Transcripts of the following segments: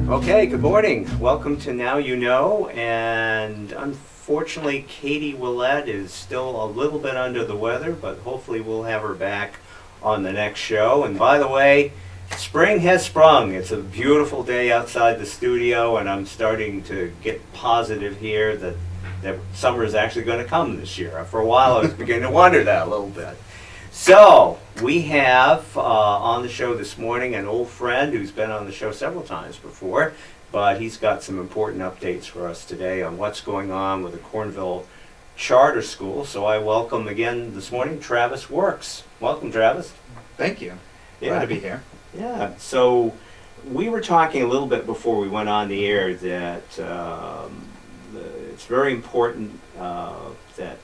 Okay, good morning. Welcome to Now You Know, and unfortunately Katie Willett is still a little bit under the weather, but hopefully we'll have her back on the next show. And by the way, spring has sprung. It's a beautiful day outside the studio, and I'm starting to get positive here that summer is actually going to come this year. For a while I was beginning to wonder that a little bit. So, we have on the show this morning an old friend who's been on the show several times before, but he's got some important updates for us today on what's going on with the Cornville Charter School. So I welcome again this morning Travis Works. Welcome, Travis. Thank you. Glad to be here. Yeah, so we were talking a little bit before we went on the air that it's very important that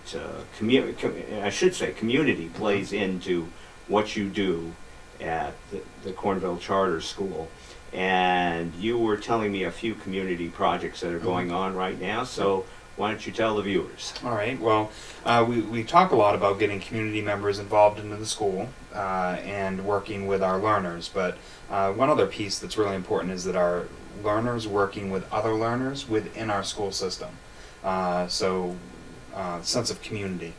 community plays into what you do at the Cornville Charter School. And you were telling me a few community projects that are going on right now, so why don't you tell the viewers? All right. Well, we talk a lot about getting community members involved into the school and working with our learners, but one other piece that's really important is that our learners working with other learners within our school system. Sense of community.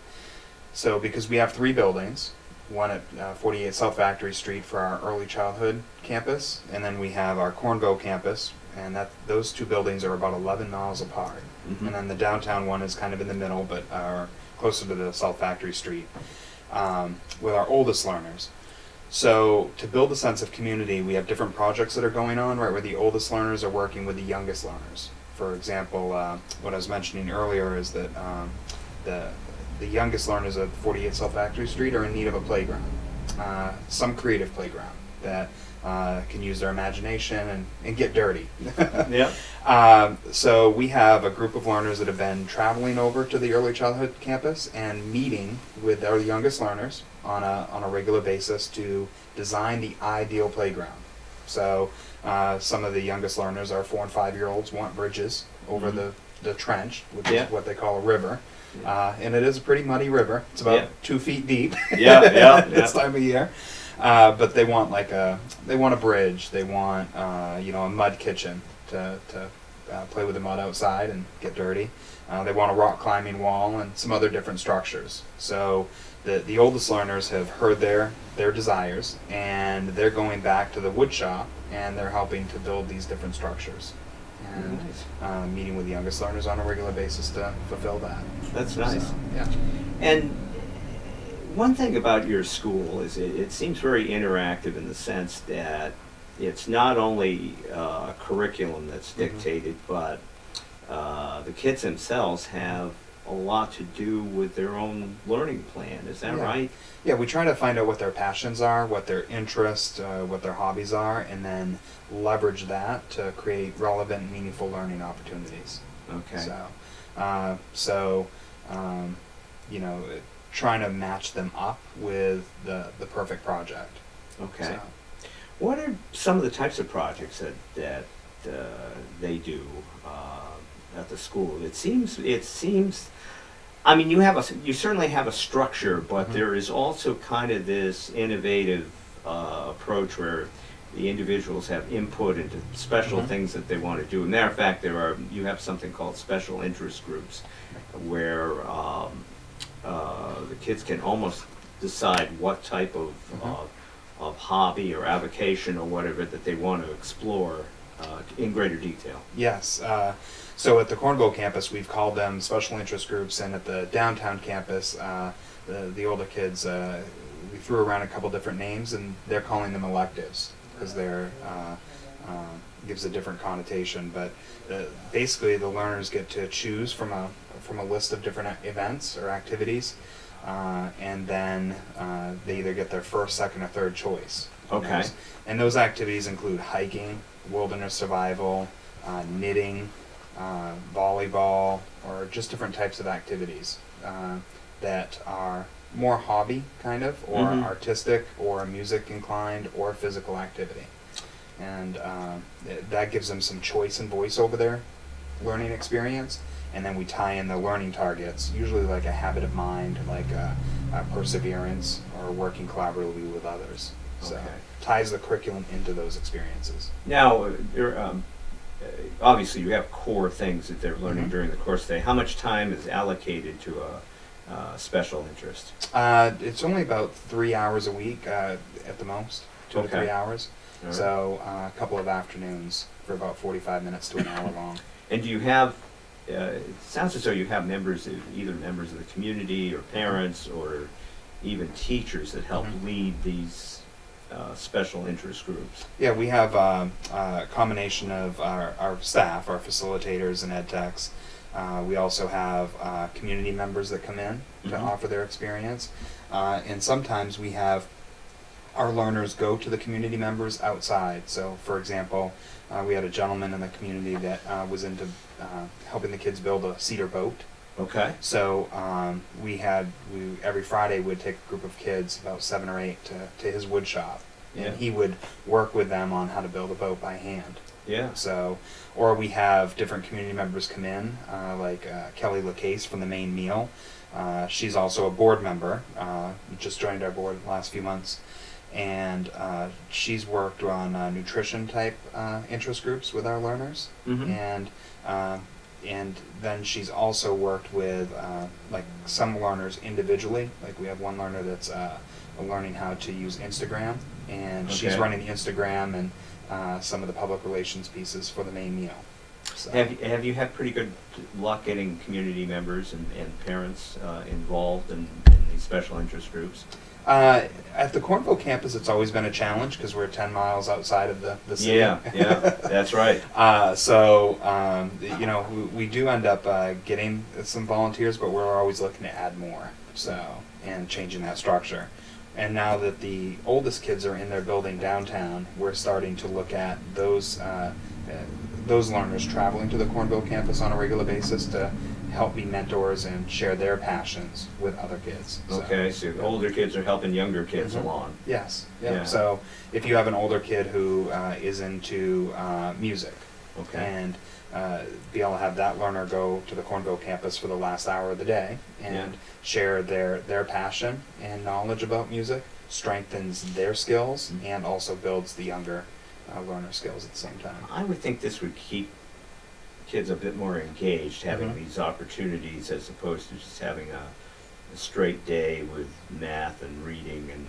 So because we have 3 buildings, one at 48 South Factory Street for our early childhood campus, and then we have our Cornville campus, and those 2 buildings are about 11 miles apart. Mm-hmm. And then the downtown one is kind of in the middle, but closer to the South Factory Street, with our oldest learners. So to build a sense of community, we have different projects that are going on, right, where the oldest learners are working with the youngest learners. For example, what I was mentioning earlier is that the youngest learners at 48 South Factory Street are in need of a playground, some creative playground that can use their imagination and get dirty. Yeah. So we have a group of learners that have been traveling over to the early childhood campus and meeting with our youngest learners on a regular basis to design the ideal playground. So some of the youngest learners, our 4 and 5-year-olds, want bridges over the trench, which is what they call a river. And it is a pretty muddy river. It's about 2 feet deep. This time of year. But they want a bridge. They want a mud kitchen to play with the mud outside and get dirty. They want a rock climbing wall and some other different structures. So the oldest learners have heard their desires, and they're going back to the wood shop and they're helping to build these different structures. And meeting with the youngest learners on a regular basis to fulfill that. That's nice. So, yeah. And one thing about your school is it seems very interactive in the sense that it's not only a curriculum that's dictated, but the kids themselves have a lot to do with their own learning plan. Is that right? Yeah, we try to find out what their passions are, what their interests, what their hobbies are, and then leverage that to create relevant and meaningful learning opportunities. Okay. Trying to match them up with the perfect project. Okay. So. What are some of the types of projects that they do at the school? It seems. I mean, you certainly have a structure, but there is also kind of this innovative approach where the individuals have input into special things that they want to do. As a matter of fact, you have something called special interest groups, where the kids can almost decide what type of hobby or avocation or whatever that they want to explore in greater detail. Yes. So at the Cornville campus, we've called them special interest groups, and at the downtown campus, the older kids, we threw around a couple different names, and they're calling them electives because they're gives a different connotation. But basically, the learners get to choose from a list of different events or activities, and then they either get their first, second, or third choice. Okay. And those activities include hiking, wilderness survival, knitting, volleyball, or just different types of activities that are more hobby kind of, or artistic, or music inclined, or physical activity. And that gives them some choice and voice over their learning experience. And then we tie in the learning targets, usually like a habit of mind, like perseverance, or working collaboratively with others. So ties the curriculum into those experiences. Now, obviously you have core things that they're learning Mhm. during the course of the day. How much time is allocated to a special interest? It's only about 3 hours a week at the most, 2 to Okay. 3 hours. All right. So a couple of afternoons for about 45 minutes to an hour long. And do you have, it sounds as though you have either members of the community or parents or even teachers that help Mhm. lead these special interest groups. Yeah, we have a combination of our staff, our facilitators and ed techs. We also have community members that come in to Mhm. offer their experience. And sometimes we have our learners go to the community members outside. So, for example, we had a gentleman in the community that was into helping the kids build a cedar boat. Okay. So we every Friday would take a group of kids, about 7 or 8, to his wood shop, Yeah. and he would work with them on how to build a boat by hand. Yeah. So, or we have different community members come in, like Kelly LaCase from the Main Meal. She's also a board member, just joined our board the last few months, and she's worked on nutrition type interest groups with our learners, Mhm. and then she's also worked with like some learners individually. Like we have one learner that's learning how to use Instagram, and she's Okay. running the Instagram and some of the public relations pieces for the Main Meal. So. Have you had pretty good luck getting community members and parents involved in these special interest groups? At the Cornville campus, it's always been a challenge because we're 10 miles outside of the city. Yeah, that's right. We do end up getting some volunteers, but we're always looking to add more. And changing that structure. And now that the oldest kids are in their building downtown, we're starting to look at those learners traveling to the Cornville campus on a regular basis to help be mentors and share their passions with other kids. Okay, so older kids are helping younger kids Mhm. along. Yes. Yeah. Yeah. So if you have an older kid who is into music, Okay. and be able to have that learner go to the Cornville campus for the last hour of the day and Yeah. share their passion and knowledge about music, strengthens their skills Mhm. and also builds the younger learner skills at the same time. I would think this would keep kids a bit more engaged, having Mhm. these opportunities as opposed to just having a straight day with math and reading and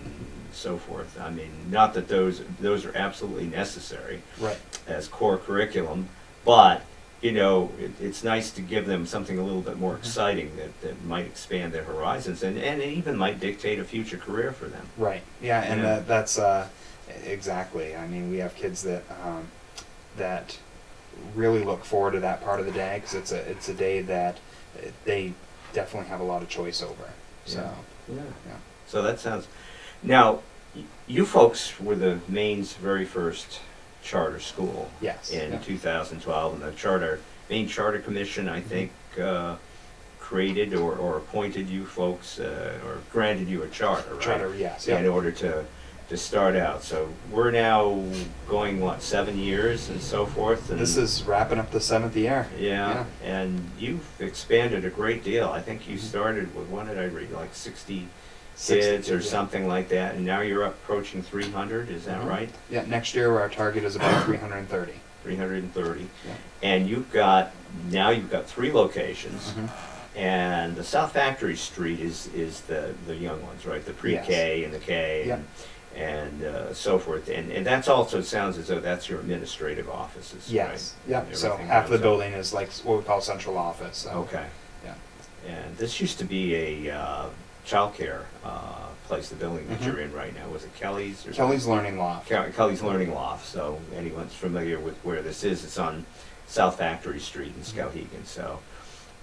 so forth. I mean, not that those are absolutely necessary Right. as core curriculum, but it's nice to give them something a little bit more Mhm. exciting that might expand their horizons and it even might dictate a future career for them. Right. Yeah, and Yeah. that's exactly. I mean, we have kids that really look forward to that part of the day because it's a day that they definitely have a lot of choice over. So, Yeah. yeah. So that sounds. Now, you folks were the Maine's very first charter school Yes. in Yeah. 2012, and the Maine Charter Commission, I think, created or appointed you folks or granted you a charter, right? Charter, yes. In Yeah. order to start out. So we're now going 7 years and so forth. And This is wrapping up the 7th year. yeah, and you've expanded a great deal. I think you Mhm. started with, what did I read, like 60 60 kids or kids, yeah. something like that, and now you're approaching 300, is that Mhm. right? Yeah, next year our target is about 330. 330. Yeah. And you've got 3 locations, Mhm. and the South Factory Street is the young ones, right? The pre-K and the K Yeah. and so forth. And that's also, it sounds as though that's your administrative offices, Yes. right? Yeah. And So everything half the else. building is like what we call central office. So. Okay. Yeah. And this used to be a childcare place, the building that Mhm. you're in right now. Was it Kelly's? Or Kelly's something? Learning Loft. Kelly's Learning Loft. So anyone's familiar with where this is, it's on South Factory Street in Skowhegan. So,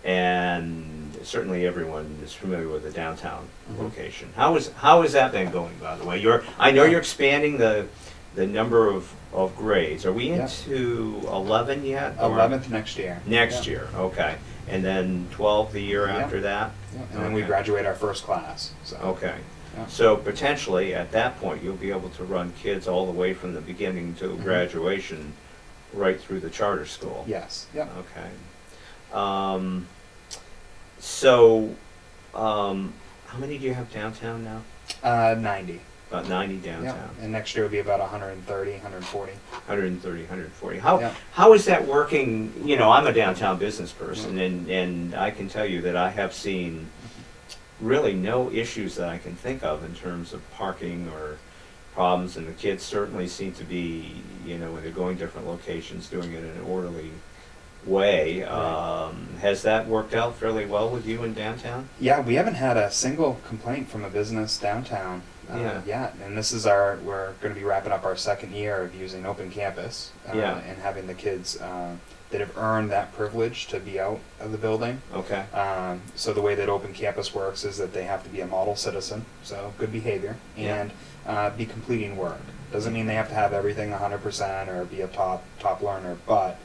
and certainly everyone is familiar with the downtown Mhm. location. How is that been going, by the way? I know you're expanding the number of grades. Are we Yeah. into 11 yet? or- 11th next year. Next Yeah. year, okay. And then 12 the year Yeah. after that? Yeah. And then we Okay. graduate our first class. So. Okay. Yeah. So potentially, at that point, you'll be able to run kids all the way from the beginning to Mhm. graduation, right through the charter school? Yes. Yeah. Okay. So, how many do you have downtown now? 90. About 90 Yeah, downtown. and next year will be about 130, 140. 130, 140. Yeah. How is that working? You know, I'm a downtown business person, and I can tell you that I have seen really no issues that I can think of in terms of parking or problems, and the kids certainly seem to be, you know, when they're going different locations, doing it in an orderly way. Right. Has that worked out fairly well with you in downtown? Yeah, we haven't had a single complaint from a business downtown Yeah. yet, and this is we're going to be wrapping up our second year of using Open Campus Yeah. and having the kids that have earned that privilege to be out of the building. Okay. So the way that Open Campus works is that they have to be a model citizen, so good behavior, Yeah. and be completing work. Doesn't mean they have to have everything 100% or be a top learner, but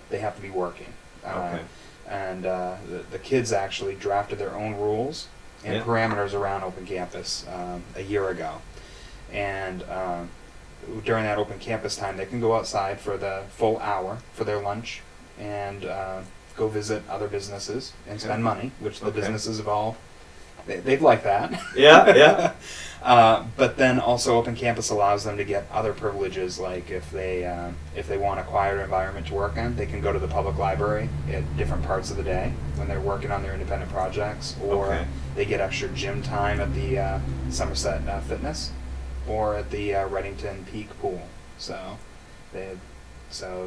they have to be working. Okay. And the kids actually drafted their own rules and Yeah. parameters around Open Campus a year ago. And during that Open Campus time, they can go outside for the full hour for their lunch and go visit other businesses and spend money, which the Okay. businesses have all, they've liked that. Yeah, yeah. But then also Open Campus allows them to get other privileges, like if they want a quieter environment to work in, they can go to the public library at different parts of the day when they're working on their independent projects, or Okay. they get extra gym time at the Somerset Fitness or at the Reddington Peak Pool. So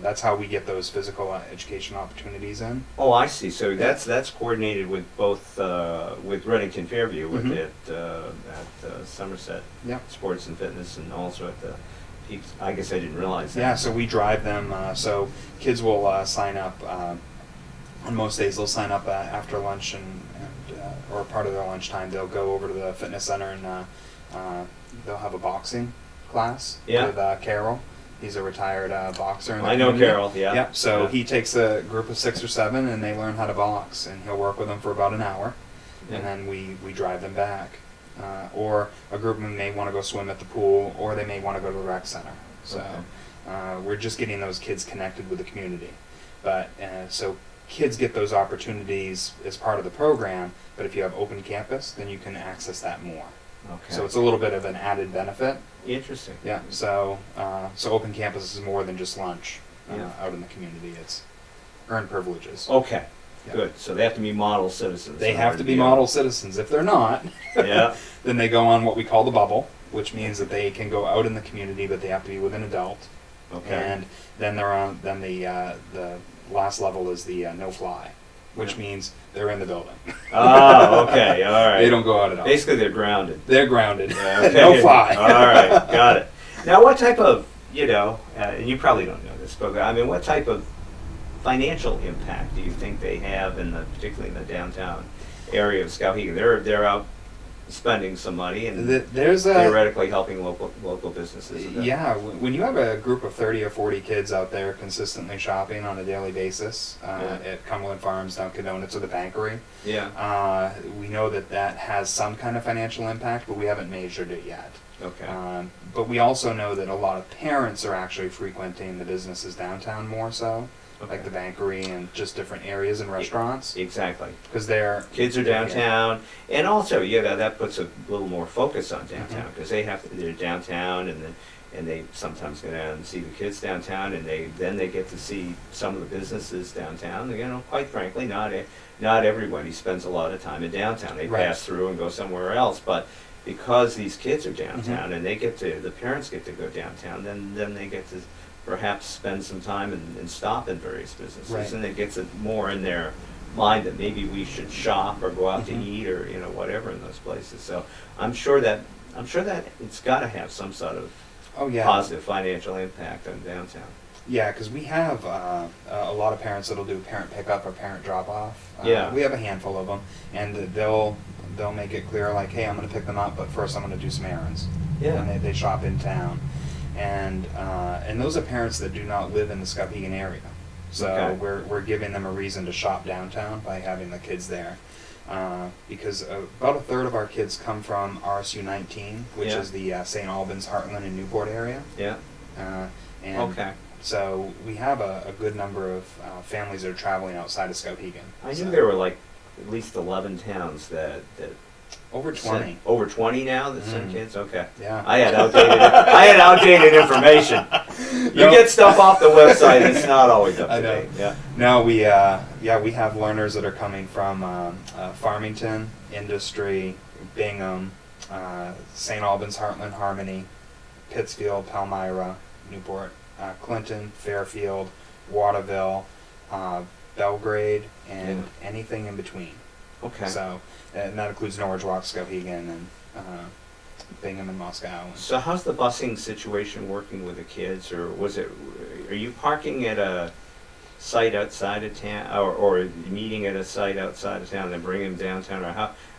that's how we get those physical education opportunities in. Oh, I see. So that's coordinated with both with Reddington Fairview, with Mhm. it at Somerset Yeah. Sports and Fitness, and also at the Peaks. I guess I didn't realize that. Yeah, so we drive them. So kids will sign up. On most days, they'll sign up after lunch or part of their lunchtime. They'll go over to the fitness center and they'll have a boxing class Yeah. with Carol. He's a retired boxer. In the I know community. Carol. Yeah. Yeah. So Yeah. he takes a group of 6 or 7 and they learn how to box, and he'll work with them for about an hour, Yeah. and then we drive them back. Or a group of them may want to go swim at the pool, or they may want to go to the rec center. So we're just getting those kids connected with the community. But so kids get those opportunities as part of the program, but if you have Open Campus, then you can access that more. Okay. So it's a little bit of an added benefit. Interesting. Yeah. So Open Campus is more than just lunch Yeah. out in the community. It's earned privileges. Okay. Yeah. Good. So they have to be model citizens. They in have order to be able- model citizens. If they're not, Yeah. then they go on what we call the bubble, which means that they can go out in the community, but they have to be with an adult. Okay. And then they're on. Then the last level is the no fly, which Yeah. means they're in the building. Oh, okay. All right. They don't go out at all. Basically, they're grounded. They're grounded. Yeah, okay. No fly. All right, got it. Now, what type of, and you probably don't know this, but I mean, what type of financial impact do you think they have particularly in the downtown area of Skowhegan? They're out spending some money and There's a theoretically helping local businesses. a bit. Yeah, when you have a group of 30 or 40 kids out there consistently shopping on a daily basis Yeah. at Cumberland Farms, Dunkin' Donuts, or the Bankery, Yeah. we know that has some kind of financial impact, but we haven't measured it yet. Okay. But we also know that a lot of parents are actually frequenting the businesses downtown more so, like Okay. the Bankery and just different areas and restaurants, Exactly. because they're Kids are downtown, and also, that puts a little more focus on downtown Mhm. because they're downtown, and they sometimes go down and see the kids downtown, and then they get to see some of the businesses downtown. Quite frankly, not everybody spends a lot of time in downtown. They Right. pass through and go somewhere else, but because these kids are downtown Mhm. and the parents get to go downtown, then they get to perhaps spend some time and stop in various businesses, Right. and it gets it more in their mind that maybe we should shop or go out Mhm. to eat or whatever in those places. So I'm sure that it's got to have some sort of oh yeah, positive financial impact on downtown. yeah, because we have a lot of parents that'll do parent pickup or parent drop off. Yeah. We have a handful of them, and they'll make it clear like, hey, I'm going to pick them up, but first I'm going to do some errands. Yeah. And they shop in town, and those are parents that do not live in the Skowhegan area. So Okay. we're giving them a reason to shop downtown by having the kids there. Because about a third of our kids come from RSU 19, which Yeah. is the St. Albans, Heartland, and Newport area. Yeah. And Okay. so we have a good number of families that are traveling outside of Skowhegan. I So- knew there were like at least 11 towns that Over 20. Over 20 now that send kids? Okay. Yeah. I had outdated information. You get stuff off the website, it's not always up to date. Yeah. No, we have learners that are coming from Farmington, Industry, Bingham, St. Albans, Heartland, Harmony, Pittsfield, Palmyra, Newport, Clinton, Fairfield, Waterville, Belgrade, and anything in between. Okay. So, and that includes Norwich Walk, Skowhegan, and Bingham and Moscow. So how's the busing situation working with the kids, or are you parking at a site outside of town, or meeting at a site outside of town and then bringing them downtown, or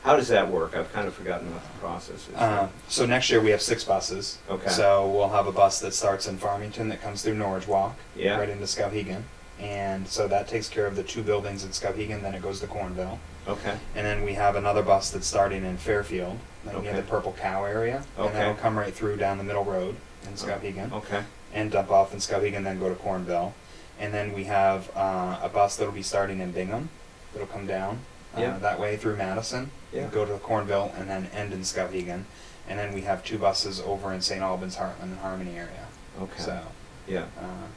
how does that work? I've kind of forgotten what the process is. So next year we have 6 buses. Okay. So we'll have a bus that starts in Farmington that comes through Norwich Walk, Yeah. right into Skowhegan. And so that takes care of the 2 buildings in Skowhegan, then it goes to Cornville. Okay. And then we have another bus that's starting in Fairfield, like near Okay. the Purple Cow area. And Okay. that'll come right through down the middle road in Skowhegan. Okay. And dump off in Skowhegan, then go to Cornville. And then we have a bus that'll be starting in Bingham, that'll come down Yeah. that way through Madison, Yeah. go to Cornville, and then end in Skowhegan. And then we have 2 buses over in St. Albans, Heartland, and Harmony area. Okay. So, Yeah.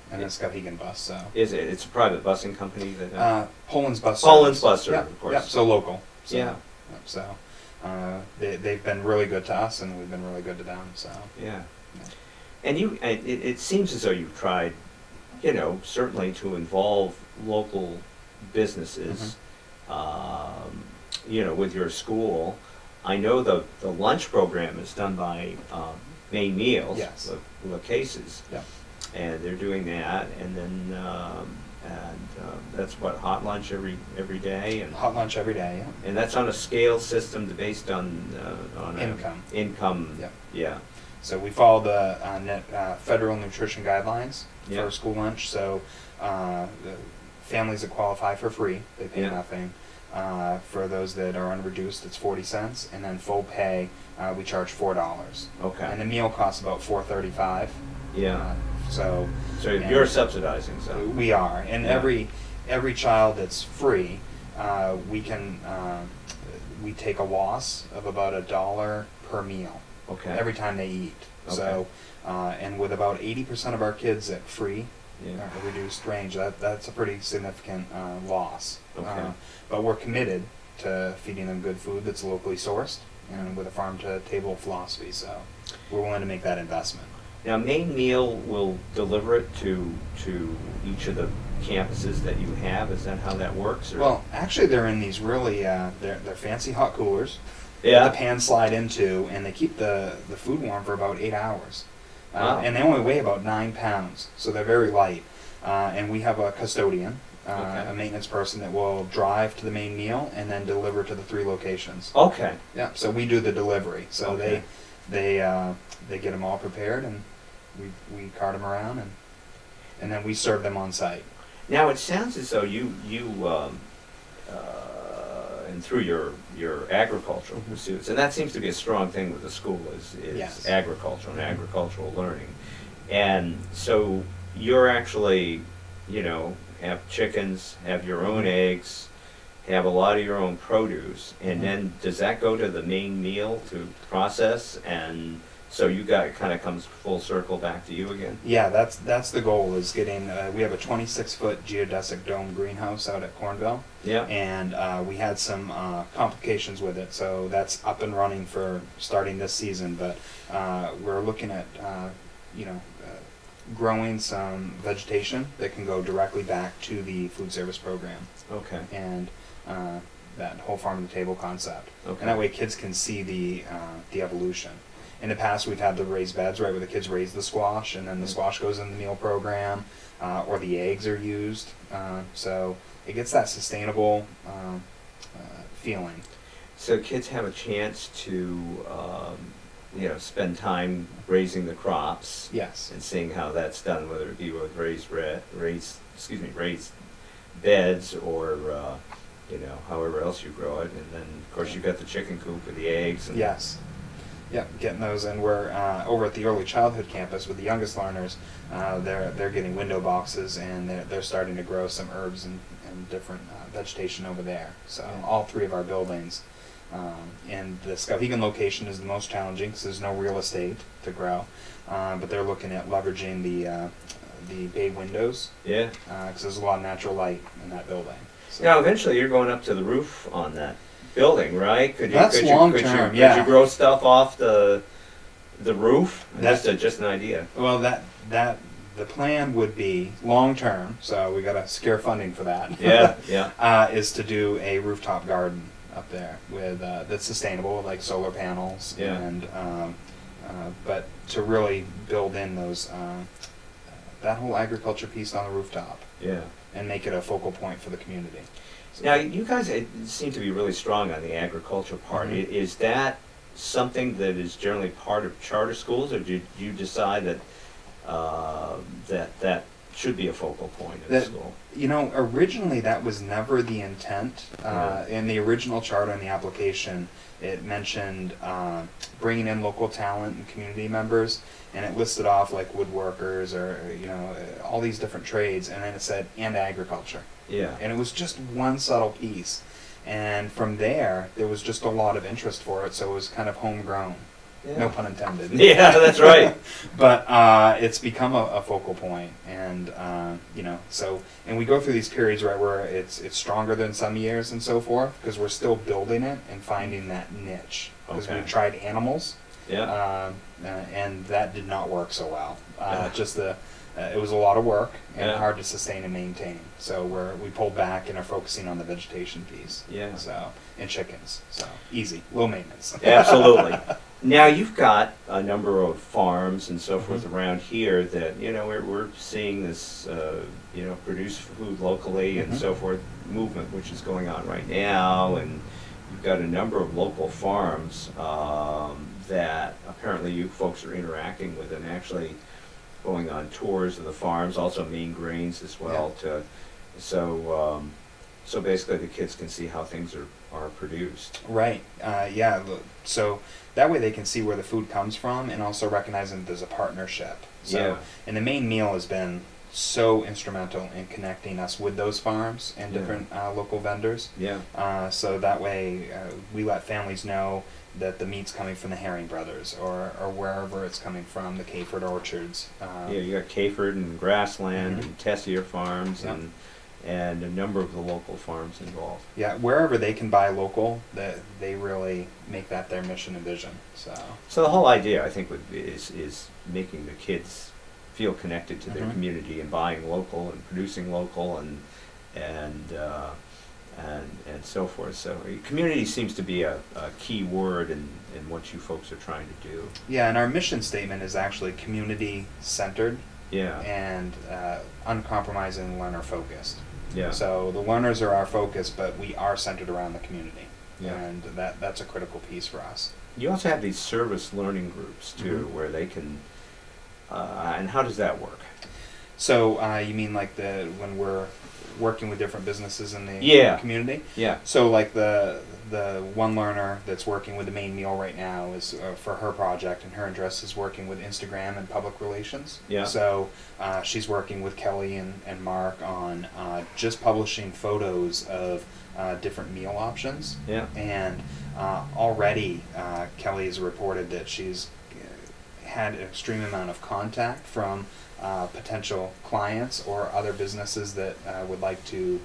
and then Skowhegan bus. So, It's a private busing company that. Poland's bus. Poland's service. bus service, Yep, of course. Yep. So local. So, Yeah. Yep, so they've been really good to us, and we've been really good to them. So. Yeah. Yeah. And it seems as though you've tried, certainly to involve local businesses, with your school. I know the lunch program is done by Main Meals, Yes. the cases, Yep. and they're doing that, and then that's what, hot lunch every day, and Hot lunch every day. Yeah. and that's on a scale system based on Income. Income. Yep. Yeah. So we follow the federal nutrition guidelines Yeah. for school lunch. So the families that qualify for free, they pay Yeah. nothing. For those that are unreduced, it's 40 cents, and then full pay, we charge $4. Okay. And the meal costs about $4.35. Yeah. So So and you're subsidizing, so. we are, and Yeah. every child that's free, we take a loss of about $1 per meal. Okay. Every time they eat. Okay. So, and with about 80% of our kids at free, Yeah. reduced range, that's a pretty significant loss. Okay. But we're committed to feeding them good food that's locally sourced and with a farm-to-table philosophy. So we're willing to make that investment. Now, Main Meal will deliver it to each of the campuses that you have. Is that how that works? Or? Well, actually, they're in these really they're fancy hot coolers. Yeah. That the pans slide into, and they keep the food warm for about 8 hours. Wow. And they only weigh about 9 pounds, so they're very light. And we have a custodian, Okay. a maintenance person that will drive to the Main Meal and then deliver to the 3 locations. Okay. Yeah, so we do the delivery. So Okay. they get them all prepared, and we cart them around, and then we serve them on site. Now, it sounds as though you and through your agricultural pursuits, and that seems to be a strong thing with the school is Yes. agriculture and agricultural learning. And so you're actually, have chickens, have your own eggs, have a lot of your own produce, and then does that go to the Main Meal to process? And so it kind of comes full circle back to you again? Yeah, that's the goal, is getting, we have a 26-foot geodesic dome greenhouse out at Cornville. Yeah. And we had some complications with it, so that's up and running for starting this season. But we're looking at, growing some vegetation that can go directly back to the food service program. Okay. And that whole farm-to-table concept. Okay. And that way kids can see the evolution. In the past, we've had the raised beds, right, where the kids raise the squash, and then the squash goes in the meal program, or the eggs are used. So it gets that sustainable feeling. So kids have a chance to, spend time raising the crops Yes. and seeing how that's done, whether it be with raised beds or, however else you grow it. And then, of course, you've got the chicken coop with the eggs. And Yes. Yep, getting those, and we're over at the early childhood campus with the youngest learners. They're getting window boxes, and they're starting to grow some herbs and different vegetation over there. So Yeah. all 3 of our buildings And the Skowhegan location is the most challenging because there's no real estate to grow. But they're looking at leveraging the bay windows Yeah. because there's a lot of natural light in that building. So. Now, eventually, you're going up to the roof on that building, right? That's long-term, yeah. Could you grow stuff off the roof? That's just an idea. Well, the plan would be long-term, so we got to secure funding for that. Yeah, yeah. Is to do a rooftop garden up there with that's sustainable, like solar panels, Yeah. and but to really build in those that whole agriculture piece on the rooftop Yeah. and make it a focal point for the community. So, Now, you guys seem to be really strong on the agriculture part. Mhm. Is that something that is generally part of charter schools, or did you decide that that should be a focal point of the school? Originally that was never the intent. Yeah. In the original charter and the application, it mentioned bringing in local talent and community members, and it listed off like woodworkers or all these different trades, and then it said and agriculture, Yeah. and it was just one subtle piece, and from there was just a lot of interest for it, so it was kind of homegrown. Yeah. No pun intended. Yeah, that's right. But it's become a focal point, and and we go through these periods right where it's stronger than some years and so forth because we're still building it and finding that niche because Okay. we tried animals, Yeah. and that did not work so well. Yeah. It was a lot of work and Yeah. hard to sustain and maintain. So we pulled back and are focusing on the vegetation piece. Yeah. So and chickens. So easy, low maintenance. Absolutely. Now you've got a number of farms and so forth Mhm. around here that we're seeing this produce food locally and Mhm. so forth movement, which is going on right now, and you've got a number of local farms that apparently you folks are interacting with and actually going on tours of the farms, also Mean Grains as well. So basically the kids can see how things are produced. Right. Yeah. So that way they can see where the food comes from and also recognizing that there's a partnership. So, Yeah. And the main meal has been so instrumental in connecting us with those farms and Yeah. different local vendors. Yeah. So that way we let families know that the meat's coming from the Herring Brothers or wherever it's coming from, the Caford Orchards. Yeah, you got Caford and Grassland Mhm. and Tessier Farms Yeah. and a number of the local farms involved. Yeah, wherever they can buy local, that they really make that their mission and vision. So the whole idea, I think, is making the kids feel connected to their Mhm. community and buying local and producing local and so forth. So community seems to be a key word in what you folks are trying to do. Yeah, and our mission statement is actually community-centered Yeah. and uncompromising learner-focused. Yeah. So the learners are our focus, but we are centered around the community. Yeah. And that's a critical piece for us. You also have these service learning groups too, Mhm. where they can. And how does that work? So you mean like when we're working with different businesses in the Yeah. community? Yeah. So like the one learner that's working with the main meal right now is for her project, and her interest is working with Instagram and public relations. Yeah. So she's working with Kelly and Mark on just publishing photos of different meal options. Yeah. And already Kelly has reported that she's had an extreme amount of contact from potential clients or other businesses that would like to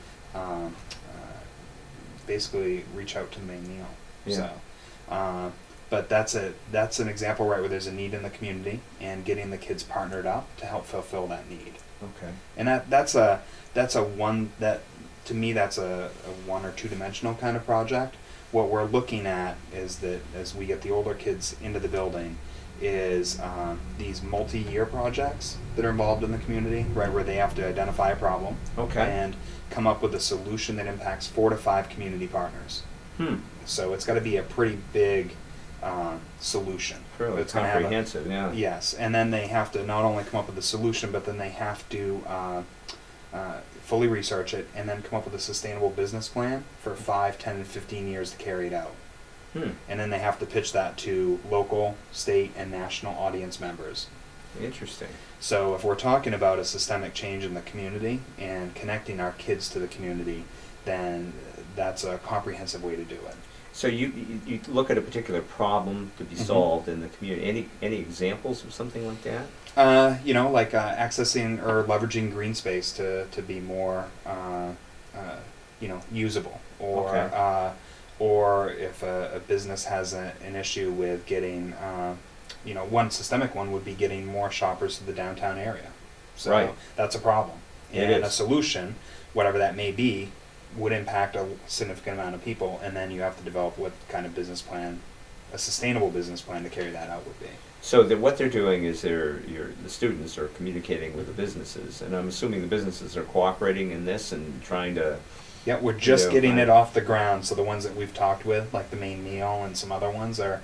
basically reach out to the main meal. Yeah. So, but that's an example right where there's a need in the community and getting the kids partnered up to help fulfill that need. Okay. And that's a one that to me that's a one or two dimensional kind of project. What we're looking at is that as we get the older kids into the building is these multi-year projects that are involved in the community, right, where they have to identify a problem Okay. and come up with a solution that impacts 4 to 5 community partners. So it's got to be a pretty big solution. Fairly It's gonna have a- comprehensive, yeah. Yes, and then they have to not only come up with a solution, but then they have to fully research it and then come up with a sustainable business plan for 5, 10, and 15 years to carry it out. And then they have to pitch that to local, state, and national audience members. Interesting. So if we're talking about a systemic change in the community and connecting our kids to the community, then that's a comprehensive way to do it. So you look at a particular problem to be solved in the community. Any examples of something like that? Like accessing or leveraging green space to be more, usable, or Okay. or if a business has an issue with getting, one systemic one would be getting more shoppers to the downtown area. So Right. that's a problem, It and a is. solution, whatever that may be, would impact a significant amount of people, and then you have to develop what kind of business plan, a sustainable business plan to carry that out would be. So what they're doing is the students are communicating with the businesses, and I'm assuming the businesses are cooperating in this and trying to. Yeah, we're just Yeah, getting right. it off the ground, so the ones that we've talked with, like the main meal and some other ones, are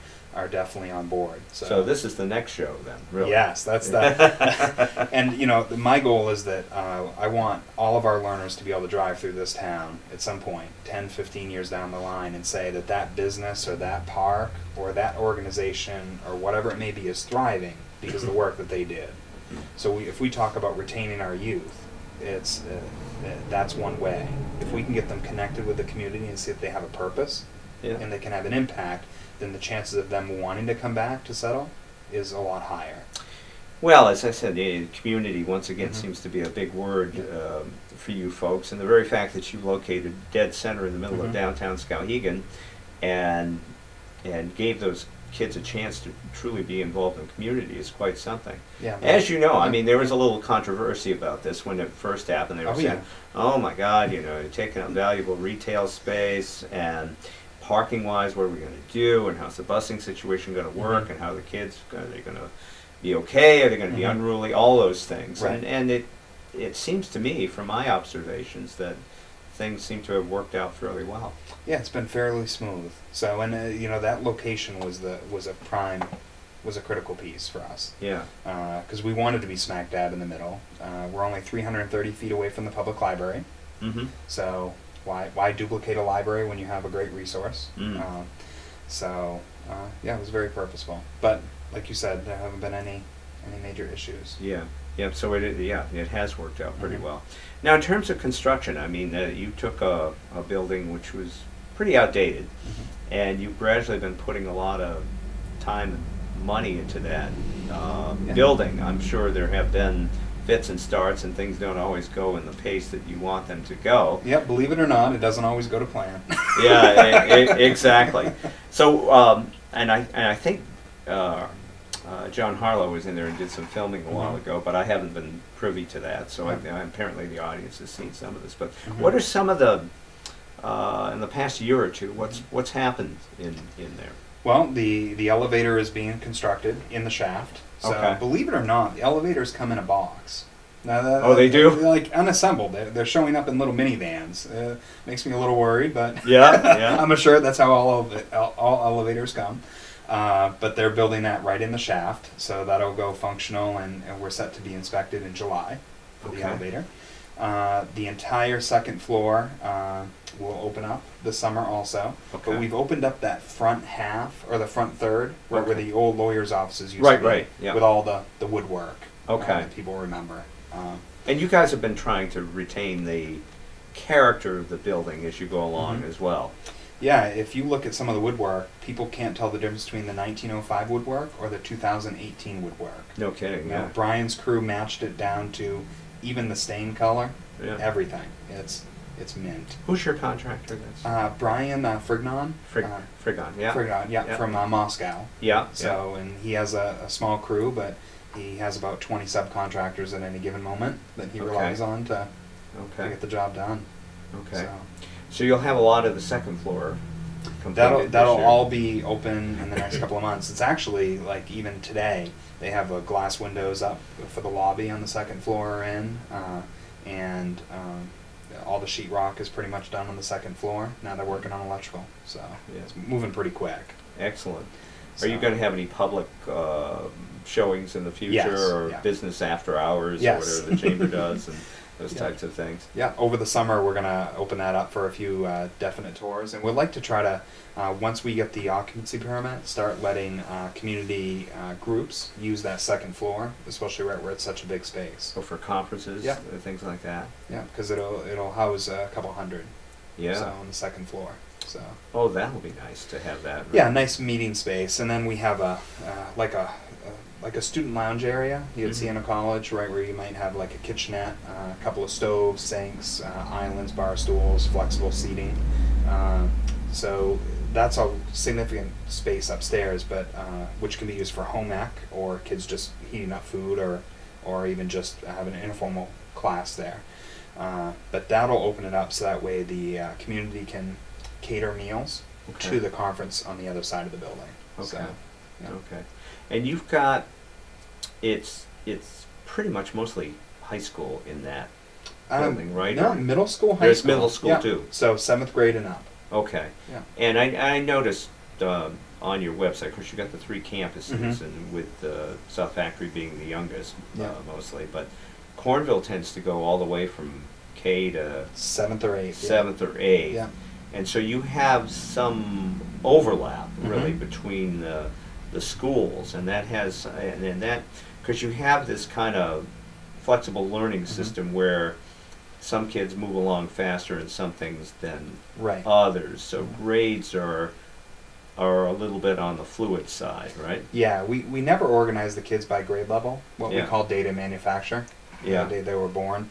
definitely on board. So this is the next show then, really. Yes, that's that. And my goal is that I want all of our learners to be able to drive through this town at some point, 10, 15 years down the line, and say that business or that park or that organization or whatever it may be is thriving because of the work that they did. So if we talk about retaining our youth, it's that's one way. If we can get them connected with the community and see that they have a purpose Yeah. and they can have an impact, then the chances of them wanting to come back to settle is a lot higher. Well, as I said, the community once again Mhm. seems to be a big word for you folks, and the very fact that you located dead center in the middle of Mhm. downtown Skowhegan, and gave those kids a chance to truly be involved in the community is quite something. Yeah. As you know, I Yeah. mean, there was a little controversy about this when it first happened. They were Oh, saying, yeah. "Oh my God, you're taking up valuable retail space, and parking-wise, what are we going to do? And how's the busing situation going to work? Mhm. And how the kids are they going to be okay? Are they going to be Mhm. unruly? All those things." Right. And it seems to me, from my observations, that things seem to have worked out fairly well. Yeah, it's been fairly smooth. So, and that location was a critical piece for us. Yeah. Because we wanted to be smack dab in the middle. We're only 330 feet away from the public library. Mm-hmm. So why duplicate a library when you have a great resource? Mm. It was very purposeful. But like you said, there haven't been any major issues. Yeah. Yeah. So it has worked out pretty Mhm. well. Now, in terms of construction, I mean, you took a building which was pretty outdated, Mhm. and you've gradually been putting a lot of time and money into that Yeah. building. I'm sure there have been fits and starts, and things don't always go in the pace that you want them to go. Yep, believe it or not, it doesn't always go to plan. Yeah, exactly. So, and I think John Harlow was in there and did some filming a while Mhm. ago, but I haven't been privy to that. So Yeah. apparently the audience has seen some of this. But Mhm. what are some of the in the past year or two? What's happened in there? Well, the elevator is being constructed in the shaft. So Okay. believe it or not, the elevators come in a box. Now, Oh, they do? They're like unassembled. They're showing up in little minivans. Makes me a little worried, but Yeah. I'm sure that's how all elevators come. But they're building that right in the shaft, so that'll go functional, and we're set to be inspected in July for the Okay. elevator. The entire second floor will open up this summer also. Okay. But we've opened up that front half, or the front third, where Okay. the old lawyer's offices used Right, to be, right, yeah. with all the woodwork Okay. that people remember. And you guys have been trying to retain the character of the building as you go along Mhm. as well. Yeah, if you look at some of the woodwork, people can't tell the difference between the 1905 woodwork or the 2018 woodwork. No kidding. You know, Yeah. Brian's crew matched it down to even the stain color, Yeah. everything. It's mint. Who's your contractor? That's Brian Frignon. Frigon. Yeah. Frignon, yeah, Yeah. from Moscow. Yeah. So, and he has a small crew, but he has about 20 subcontractors at any given moment that he Okay. relies on to Okay. get the job done. Okay. So So you'll have a lot of the second floor completed this that'll year. all be open in the next couple of months. It's actually, like, even today they have glass windows up for the lobby on the second floor and all the sheetrock is pretty much done on the second floor. Now they're working on electrical, so Yeah. it's moving pretty quick. Excellent. Are you So- going to have any public showings in the future, Yes, or yeah. business after hours, Yes. or whatever the chamber does, and those Yeah. types of things? Yeah, over the summer we're gonna open that up for a few definite tours, and we'd like to try to, once we get the occupancy permit, start letting community groups use that second floor, especially right where it's such a big space. So for conferences, Yeah. things like that. Yeah, because it'll house a couple hundred. Yeah. So on the second floor. So. Oh, that will be nice to have that. Yeah, nice meeting space, and then we have like a student lounge area you'd see in a college, right, where you might have like a kitchenette, a couple of stoves, sinks, islands, bar stools, flexible seating. So that's a significant space upstairs, but which can be used for home ec or kids just heating up food or even just having an informal class there. But that'll open it up so that way the community can cater meals to the conference on the other side of the building. Okay. So, yeah. Okay. And you've got, it's pretty much mostly high school in that building, right? No, middle school, high There's school. middle school Yeah. too. So 7th grade and up. Okay. Yeah. And I noticed on your website, of course, you got the 3 campuses, Mhm. and with South Factory being the youngest Yeah. mostly, but Cornville tends to go all the way from K to 7th or 8th. 7th or 8th. Yeah. And so you have some overlap, really, Mhm. between the schools, and that has, and that, because you have this kind of flexible learning system where some kids move along faster in some things than Right. others. So grades are a little bit on the fluid side, right? Yeah, we never organize the kids by grade level, what we Yeah. call data manufacture, Yeah. the day they were born.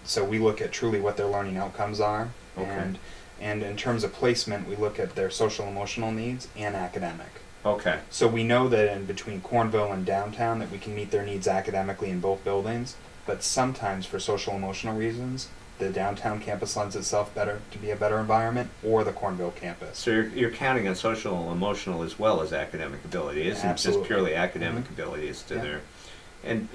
So we look at truly what their learning outcomes are, Okay. and in terms of placement, we look at their social emotional needs and academic. Okay. So we know that in between Cornville and downtown that we can meet their needs academically in both buildings, but sometimes for social emotional reasons, the downtown campus lends itself better to be a better environment, or the Cornville campus. So you're counting on social and emotional as well as academic ability. It isn't Absolutely. just purely academic Mhm. ability. It's to Yeah. their, and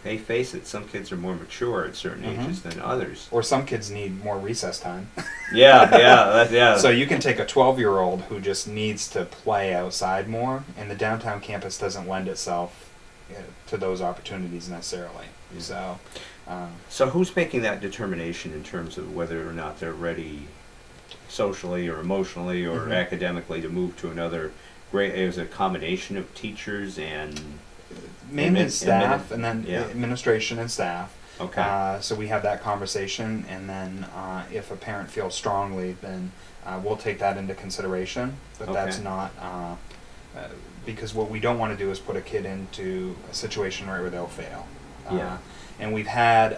hey, face it, some kids are more mature at certain Mhm. ages than others. Or some kids need more recess time. Yeah. So you can take a 12-year-old who just needs to play outside more, and the downtown campus doesn't lend itself to those opportunities necessarily. Yeah. So, So who's making that determination in terms of whether or not they're ready socially or emotionally or Mhm. academically to move to another grade? Is it a combination of teachers and mainly admin- staff, and then yeah. administration and staff. Okay. So we have that conversation, and then if a parent feels strongly, then we'll take that into consideration. But that's Okay. not because what we don't want to do is put a kid into a situation right where they'll fail. Yeah. And we've had,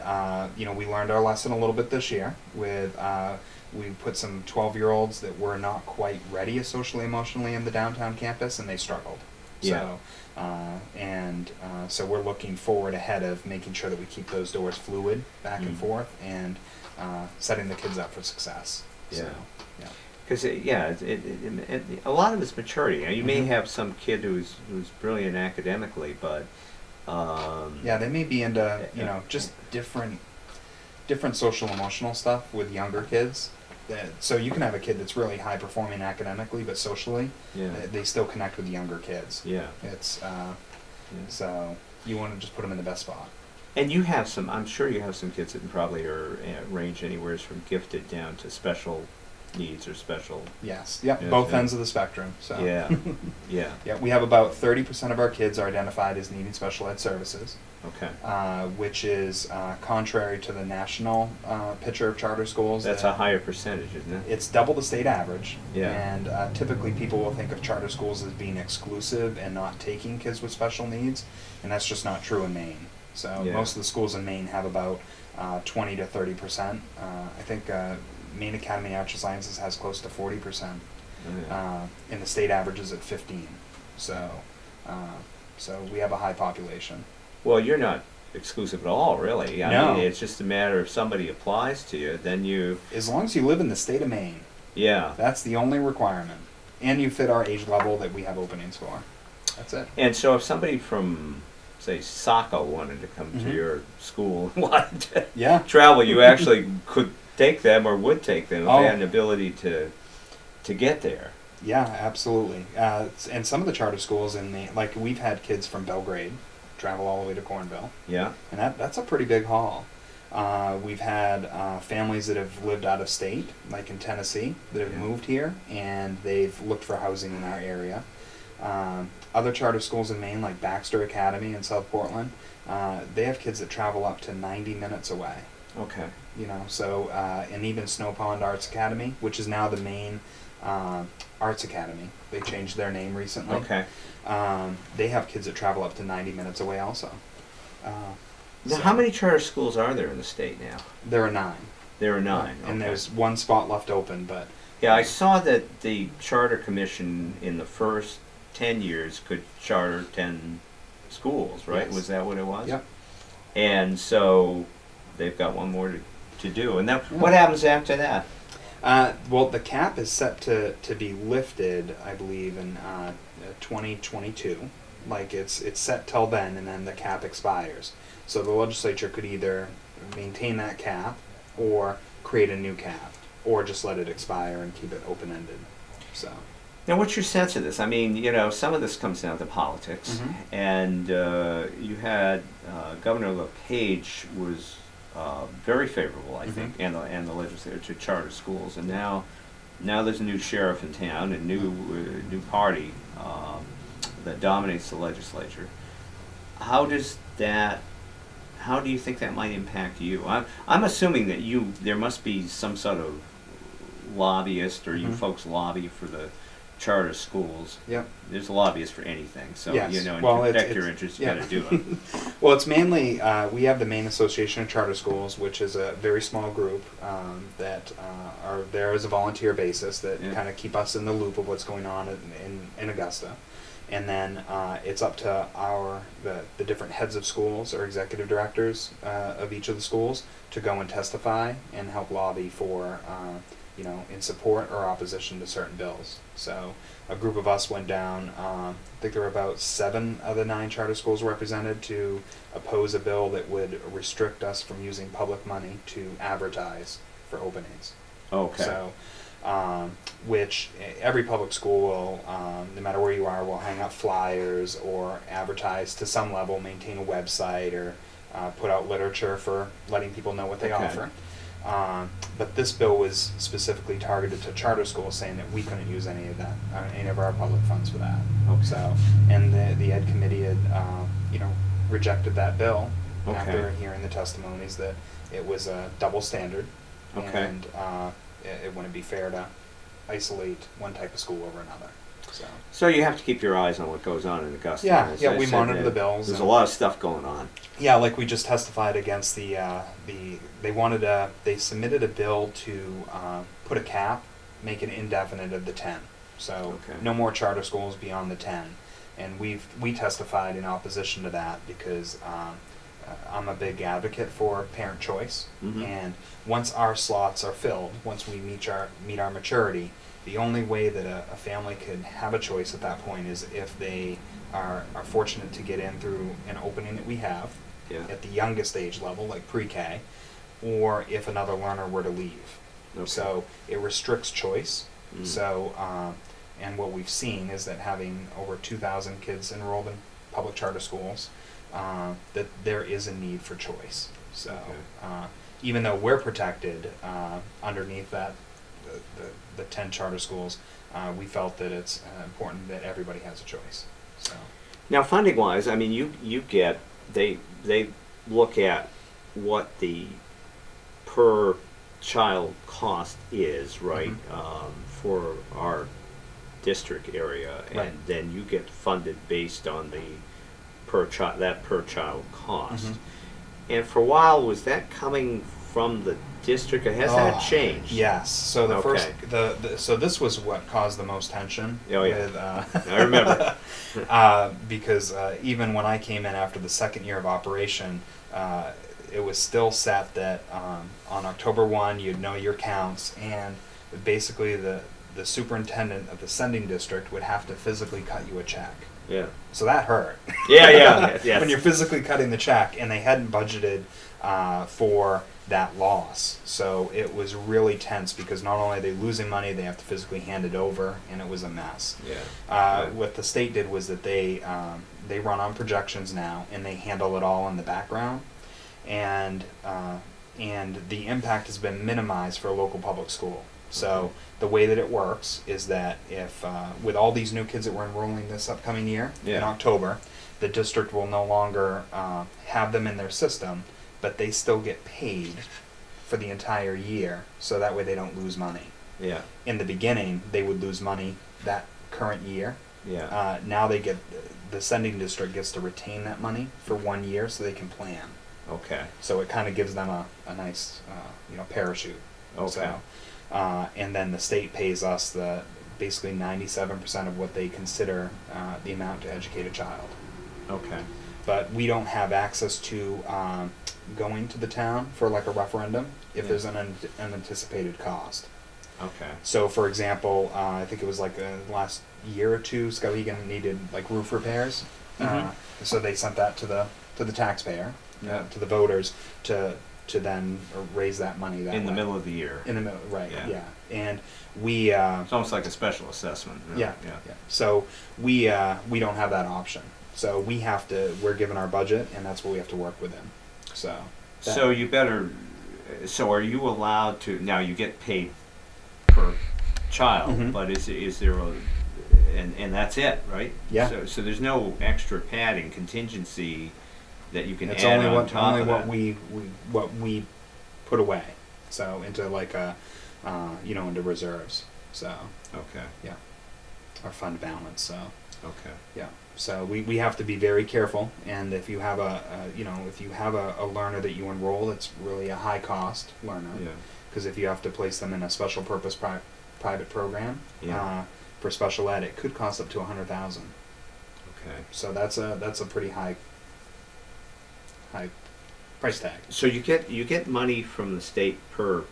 we learned our lesson a little bit this year with. We put some 12-year-olds that were not quite ready socially, emotionally in the downtown campus, and they struggled. Yeah. So we're looking forward ahead of making sure that we keep those doors fluid back and Mhm. forth, and setting the kids up for success. Yeah. So, yeah. Because a lot of it's maturity. You may Mhm. have some kid who's brilliant academically, but Yeah, they may be into just different social emotional stuff with younger kids. So you can have a kid that's really high performing academically, but socially, yeah, they still connect with younger kids. yeah. It's so you want to just put them in the best spot. And you have some. I'm sure you have some kids that probably are range anywhere from gifted down to special needs or special. Yes. Yep. Yes, Both yeah. ends of the spectrum. So. Yeah, yeah. Yeah, we have about 30% of our kids are identified as needing special ed services, Okay. which is contrary to the national picture of charter schools. That's a higher percentage, isn't it? It's double the state average. Yeah. And typically people will think of charter schools as being exclusive and not taking kids with special needs, and that's just not true in Maine. So Yeah. most of the schools in Maine have about 20 to 30%. I think Maine Academy of Arts and Sciences has close to 40%. Oh, yeah. And the state average is at 15. So we have a high population. Well, you're not exclusive at all, really. I No. mean, it's just a matter of somebody applies to you, then you. As long as you live in the state of Maine, Yeah. that's the only requirement. And you fit our age level that we have openings for. That's it. And so, if somebody from, say, Saco wanted to come to Mhm. your school and wanted to Yeah. travel, you actually could take them or would take them if Oh. they had an ability to get there. Yeah, absolutely. And some of the charter schools in Maine, like we've had kids from Belgrade travel all the way to Cornville. Yeah. And that's a pretty big haul. We've had families that have lived out of state, like in Tennessee, that have Yeah. moved here, and they've looked for housing in our area. Other charter schools in Maine, like Baxter Academy in South Portland, they have kids that travel up to 90 minutes away. Okay. You know, so and even Snow Pond Arts Academy, which is now the main arts academy. They changed their name recently. Okay. They have kids that travel up to 90 minutes away also. Now, how many charter schools are there in the state now? There are 9. There are 9. And okay. there's one spot left open, but Yeah, I saw that the Charter Commission in the first 10 years could charter 10 schools, right? Yes. Was that what it was? Yep. And so they've got one more to do. And then what happens after that? well, the cap is set to be lifted, I believe, in 2022. Like it's set till then, and then the cap expires. So the legislature could either maintain that cap, or create a new cap, or just let it expire and keep it open-ended. So. Now, what's your sense of this? I mean, you know, some of this comes down to politics, and you had Governor LePage was very favorable, I think, and the legislature to charter schools, and now there's a new sheriff in town, and new party that dominates the legislature. How do you think that might impact you? I'm assuming that there must be some sort of lobbyist, or you folks lobby for the charter schools. Yep. There's a lobbyist for anything, so Yes. you know, and Well, to protect your it's- interests, you yeah. got to do it. Well, it's mainly, we have the Maine Association of Charter Schools, which is a very small group that are there as a volunteer basis that kind of keep us in the loop of what's going on in Augusta. And then it's up to the different heads of schools or executive directors of each of the schools to go and testify and help lobby for, in support or opposition to certain bills. So a group of us went down, I think there were about 7 of the 9 charter schools represented, to oppose a bill that would restrict us from using public money to advertise for openings. Okay. So, which every public school will, no matter where you are, will hang up flyers or advertise to some level, maintain a website, or put out literature for letting people know what they offer. But this bill was specifically targeted to charter schools, saying that we couldn't use any of our public funds for that. Okay. So, and the Ed Committee had, rejected that bill after hearing the testimonies that it was a double standard, and it wouldn't be fair to isolate one type of school over another. So you have to keep your eyes on what goes on in Augusta. Yeah, As yeah, I we said, monitor the bills. There's a lot of stuff going on. Yeah, like we just testified against they submitted a bill to put a cap, make it indefinite of the 10. So no more charter schools beyond the 10. And we testified in opposition to that because I'm a big advocate for parent choice. And once our slots are filled, once we meet our maturity, the only way that a family could have a choice at that point is if they are fortunate to get in through an opening that we have at the youngest age level, like pre-K, or if another learner were to leave. So it restricts choice. So, and what we've seen is that having over 2,000 kids enrolled in public charter schools, that there is a need for choice. So even though we're protected underneath that, the 10 charter schools, we felt that it's important that everybody has a choice. So now, funding wise, I mean, you get they look at what the per child cost is, right, for our district area, and then you get funded based on the per child cost. And for a while, was that coming from the district? Has that changed? Yes. So so this was what caused the most tension. With, I remember. Because even when I came in after the second year of operation, it was still set that on October 1 you'd know your counts, and basically the superintendent of the sending district would have to physically cut you a check. Yeah. So that hurt. Yes. When you're physically cutting the check, and they hadn't budgeted for that loss. So it was really tense because not only are they losing money, they have to physically hand it over, and it was a mess. What the state did was that they run on projections now, and they handle it all in the background, and the impact has been minimized for a local public school. So the way that it works is that if with all these new kids that we're enrolling this upcoming year in October, the district will no longer have them in their system, but they still get paid for the entire year, so that way they don't lose money. Yeah. In the beginning, they would lose money that current year. Yeah. Now the sending district gets to retain that money for 1 year so they can plan. Okay. So it kind of gives them a nice, parachute. Okay. So, and then the state pays us basically 97% of what they consider the amount to educate a child. Okay. But we don't have access to going to the town for like a referendum if there's an unanticipated cost. Okay. So, for example, I think it was like the last year or two, Skowhegan needed like roof repairs. So they sent that to the taxpayer, to the voters, to then raise that money that In the way. middle of the year. In the middle, right? Yeah. Yeah, and we. It's almost like a special assessment. Really. Yeah. So we don't have that option. So we're given our budget, and that's what we have to work within. So. So you better. So are you allowed to now? You get paid per child, but is there a and that's it, right? Yeah. So there's no extra padding contingency that you can It's add only on what top only of what that. we put away. So into like into reserves. So Okay. yeah, our fund balance. So Okay. yeah. So we have to be very careful, and if you have a learner that you enroll, it's really a high cost learner. Yeah. Because if you have to place them in a special purpose private program Yeah. for special ed, it could cost up to $100,000. Okay. So that's a pretty high price tag. So you get money from the state per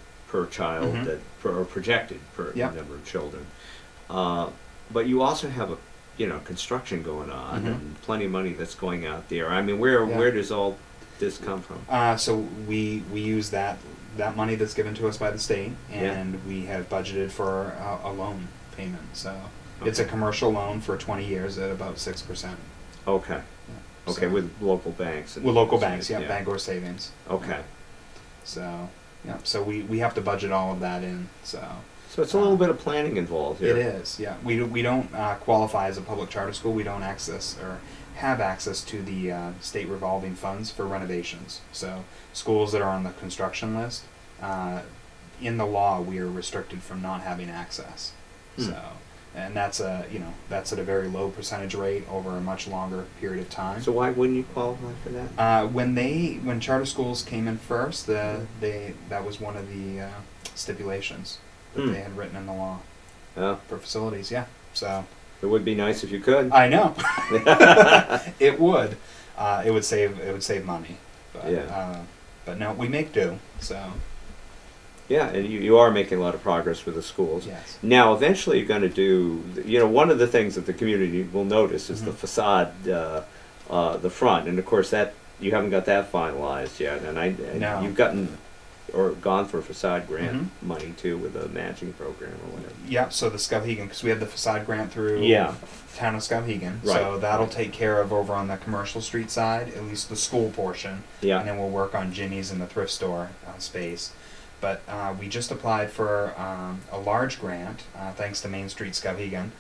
child or projected per Yep. number of children, but you also have a construction going on and plenty of money that's going out there. I mean, where does all this come from? So we use that money that's given to us by the state, and we have budgeted for a loan payment. So it's a commercial loan for 20 years at about 6%. Okay. Yeah. Okay, So- with local banks. with local banks, Bangor Savings. Okay. So so we have to budget all of that in. So it's a little bit of planning involved here. it is, yeah. We don't qualify as a public charter school. We don't access or have access to the state revolving funds for renovations. So schools that are on the construction list, in the law, we are restricted from not having access. So, and that's at a very low percentage rate over a much longer period of time. So why wouldn't you qualify for that? When charter schools came in first, that was one of the stipulations that they had written in the law for facilities. Yeah, so It would be nice if you could. I know it would. It would save money. But, but no, we make do. So Yeah, and you are making a lot of progress with the schools. yes. Now, eventually you're going to do, one of the things that the community will notice is the facade, the front. And of course that, you haven't got that finalized yet. And No. you've gone for facade grant money too with a matching program or whatever. Yeah, so the Skowhegan, because we have the facade grant through town of Skowhegan. Right. So that'll take care of over on the commercial street side, at least the school portion. Yeah. And then we'll work on Ginny's and the thrift store space. But we just applied for a large grant, thanks to Main Street Skowhegan.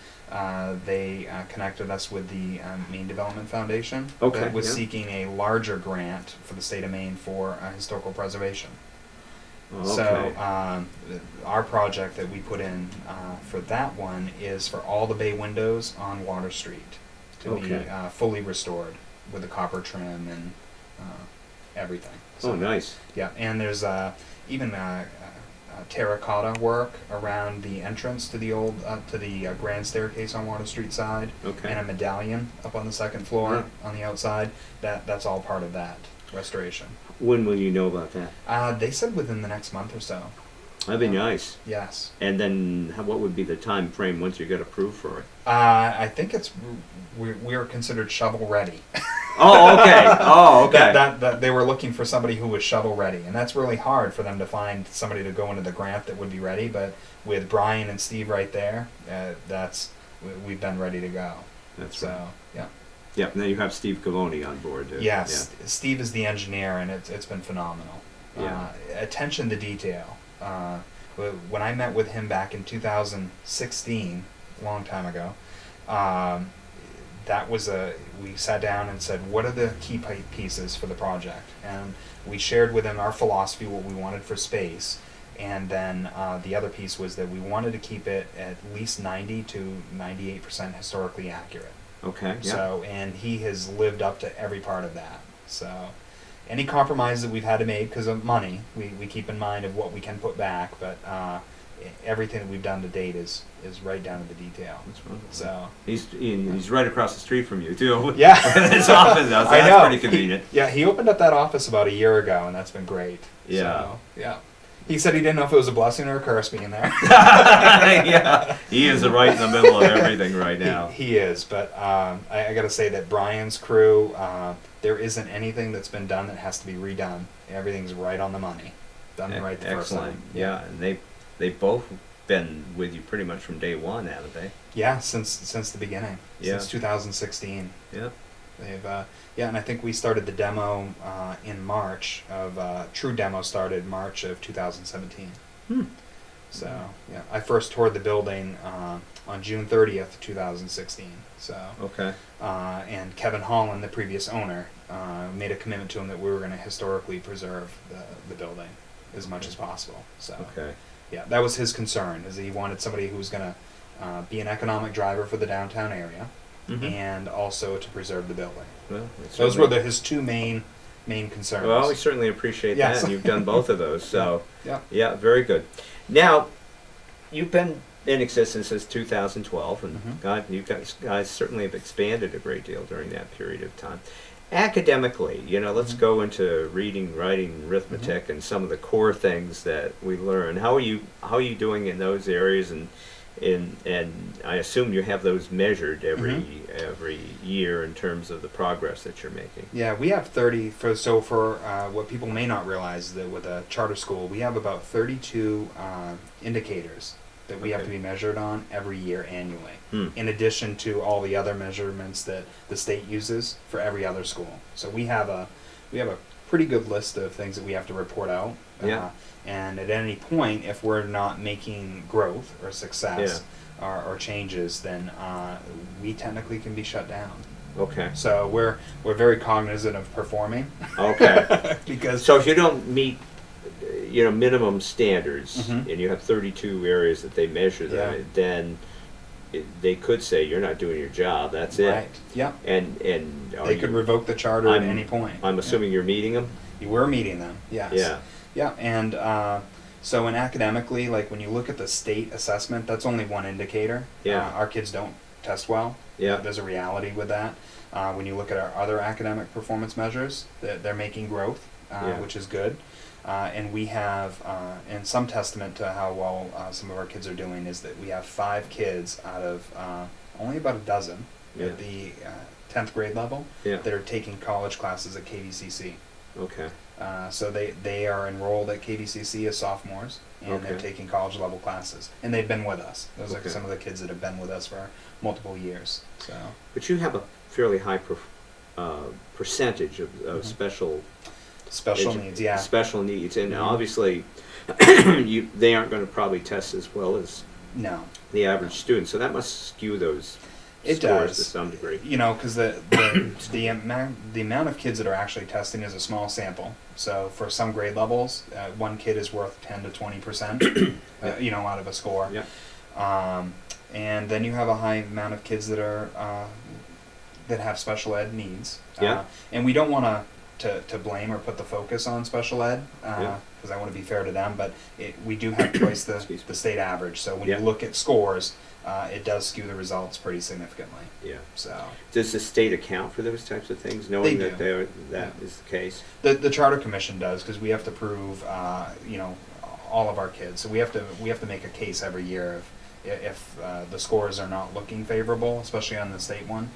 They connected us with the Maine Development Foundation. Okay, That was yeah. seeking a larger grant for the state of Maine for historical preservation. Oh, So okay. our project that we put in for that one is for all the bay windows on Water Street to be fully restored with the copper trim and everything. So, Oh, nice. yeah, and there's even terracotta work around the entrance to the old grand staircase on Water Street side, Okay. and a medallion up on the second floor on the outside. That's all part of that restoration. When will you know about that? They said within the next month or so. That'd be nice. Yes. And then what would be the time frame once you get approved for it? I think we're considered shovel ready. Oh, okay. Oh, okay. That they were looking for somebody who was shovel ready, and that's really hard for them to find somebody to go into the grant that would be ready. But with Brian and Steve right there, we've been ready to go. That's so right. yeah. Yep, and then you have Steve Cavoni on board. Yes, Steve is the engineer, and it's been phenomenal. Yeah. Attention to detail. When I met with him back in 2016, a long time ago, that was we sat down and said, what are the key pieces for the project? And we shared with him our philosophy, what we wanted for space. And then the other piece was that we wanted to keep it at least 90 to 98% historically accurate. Okay. Yeah. So, and he has lived up to every part of that. So, any compromises that we've had to make because of money, we keep in mind of what we can put back, but everything that we've done to date is right down to the detail. That's wonderful. So he's right across the street from you too. Yeah. His office now, so I that's know. pretty convenient. He opened up that office about a year ago, and that's been great. Yeah. So, yeah. He said he didn't know if it was a blessing or a curse being there. Yeah, he is right in the middle of everything right now. He is, but I got to say that Brian's crew, there isn't anything that's been done that has to be redone. Everything's right on the money. Done right the first Excellent. time. Yeah, and they've both been with you pretty much from day one, haven't they? Yeah, since the beginning. Yeah. Since 2016. Yeah. They've and I think we started the demo in March of true demo started March of 2017. So yeah, I first toured the building on June 30th, 2016. So Okay. And Kevin Holland, the previous owner, made a commitment to him that we were going to historically preserve the building as much as possible. So Okay. yeah, that was his concern, is that he wanted somebody who was going to be an economic driver for the downtown area. Mhm. And also to preserve the building. Well, Those were his two main concerns. Well, we certainly appreciate Yes. that, and you've done both of those. So Yeah. very good. Now, you've been in existence since 2012, and Mhm. you guys certainly have expanded a great deal during that period of time. Academically, let's Mhm. go into reading, writing, arithmetic, and some of the core things that we learn. How are you doing in those areas? And I assume you have those measured every year in terms of the progress that you're making. Yeah, we have 30 for what people may not realize is that with a charter school, we have about 32 indicators that we have to be measured on every year annually. In addition to all the other measurements that the state uses for every other school. So we have a pretty good list of things that we have to report out. Yeah. And at any point, if we're not making growth or success or changes, then we technically can be shut down. Okay. So we're very cognizant of performing. Okay. Because So if you don't meet, minimum standards, Mhm. and you have 32 areas that they measure that, Yeah. then they could say you're not doing your job. That's it. right, yeah, And they could revoke the charter at any point. I'm assuming you're meeting them. You were meeting them, yes. Yeah, and so in academically, like when you look at the state assessment, that's only one indicator. Yeah. Our kids don't test well. Yeah. There's a reality with that. When you look at our other academic performance measures, they're making growth, Yeah. which is good. And we have, and some testament to how well some of our kids are doing is that we have 5 kids out of only about a dozen at the 10th grade level that are taking college classes at KVCC. Okay. So they are enrolled at KVCC as sophomores, and they're taking college level classes, and they've been with us. Those are some of the kids that have been with us for multiple years. So, But you have a fairly high percentage of special needs, yeah. special needs, and Mhm. obviously they aren't going to probably test as well as No, the average student, so that must skew those it scores does to some degree. because the amount of kids that are actually testing is a small sample. So for some grade levels, one kid is worth 10 to 20%, out of a score. Yeah. And then you have a high amount of kids that are that have special ed needs. Yeah. And we don't want to blame or put the focus on special ed because I want to be fair to them, but we do have twice the state average. So when you look at scores, it does skew the results pretty significantly. Yeah. So Does the state account for those types of things, knowing They that do. that is the case? the charter commission does, because we have to prove all of our kids. So we have to make a case every year if the scores are not looking favorable, especially on the state one,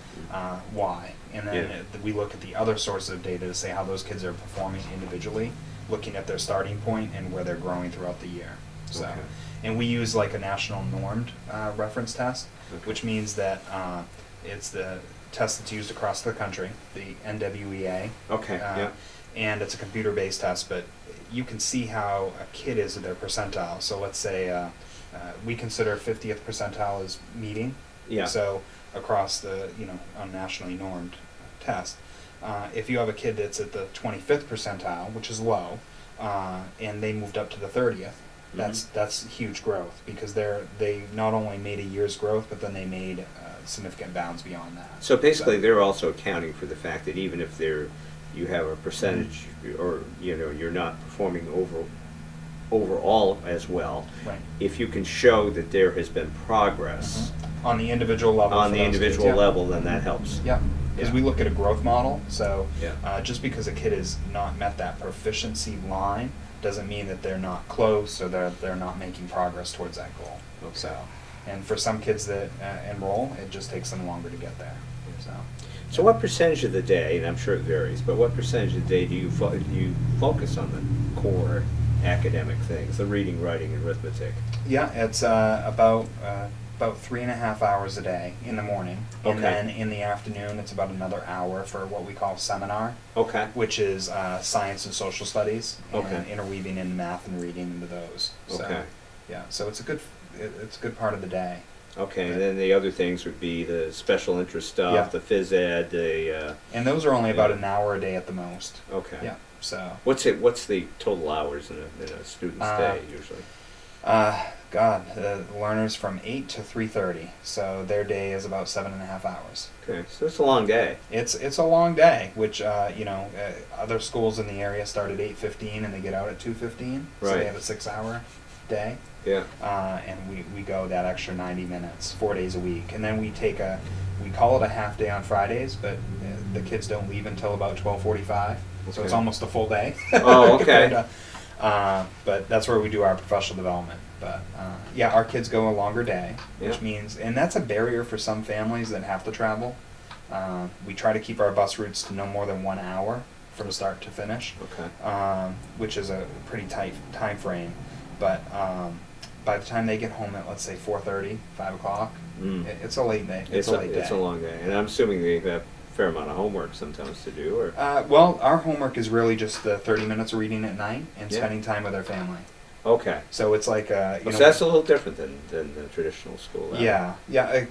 why? And then we look at the other sources of data to say how those kids are performing individually, looking at their starting point and where they're growing throughout the year. So, Okay. and we use like a national normed reference test, which means that it's the test that's used across the country, the NWEA. Okay. And it's a computer-based test, but you can see how a kid is at their percentile. So let's say we consider 50th percentile as meeting. Yeah. So across the, a nationally normed test. If you have a kid that's at the 25th percentile, which is low, and they moved up to the 30th, that's huge growth, because they not only made a year's growth, but then they made significant bounds beyond that. So basically, they're also accounting for the fact that even if you have a percentage, or you're not performing overall as well, Right. if you can show that there has been progress On the individual level. on for the those individual kids, yeah. level, then that helps. Yeah, because Yeah. we look at a growth model, so Yeah. just because a kid has not met that proficiency line doesn't mean that they're not close, or they're not making progress towards that goal. Okay. So, and for some kids that enroll, it just takes them longer to get there. So what percentage of the day, and I'm sure it varies, but what percentage of the day do you focus on the core academic things, the reading, writing, and arithmetic? Yeah, it's about 3.5 hours a day in the morning, and Okay. then in the afternoon it's about another hour for what we call seminar, Okay. which is science and social studies, and Okay. interweaving in math and reading into those. So, Okay. yeah, so it's a good part of the day. Okay, and then the other things would be the special interest stuff, Yeah. the phys ed, the, And those are only about Yeah. an hour a day at the most. okay. Yeah. So. What's the total hours in a student's day usually? The learners from 8 to 3:30, so their day is about 7.5 hours. Okay, so it's a long day. It's a long day, which other schools in the area start at 8:15 and they get out at 2:15, so Right. they have a 6-hour day. Yeah. And we go that extra 90 minutes, 4 days a week, and then we call it a half day on Fridays, but the kids don't leave until about 12:45, so it's Okay. almost a full day. Oh, okay. compared to, but that's where we do our professional development. But yeah, our kids go a longer day, which Yeah. means, and that's a barrier for some families that have to travel. We try to keep our bus routes to no more than 1 hour from start to finish, Okay. which is a pretty tight time frame. But by the time they get home at, let's say, 4:30, 5 o'clock, it's a late day. It's a late day. It's a long day, and I'm assuming they have a fair amount of homework sometimes to do, or Well, our homework is really just the 30 minutes of reading at night and Yeah. spending time with their family. okay. So it's like So that's a little different than the traditional school. Yeah.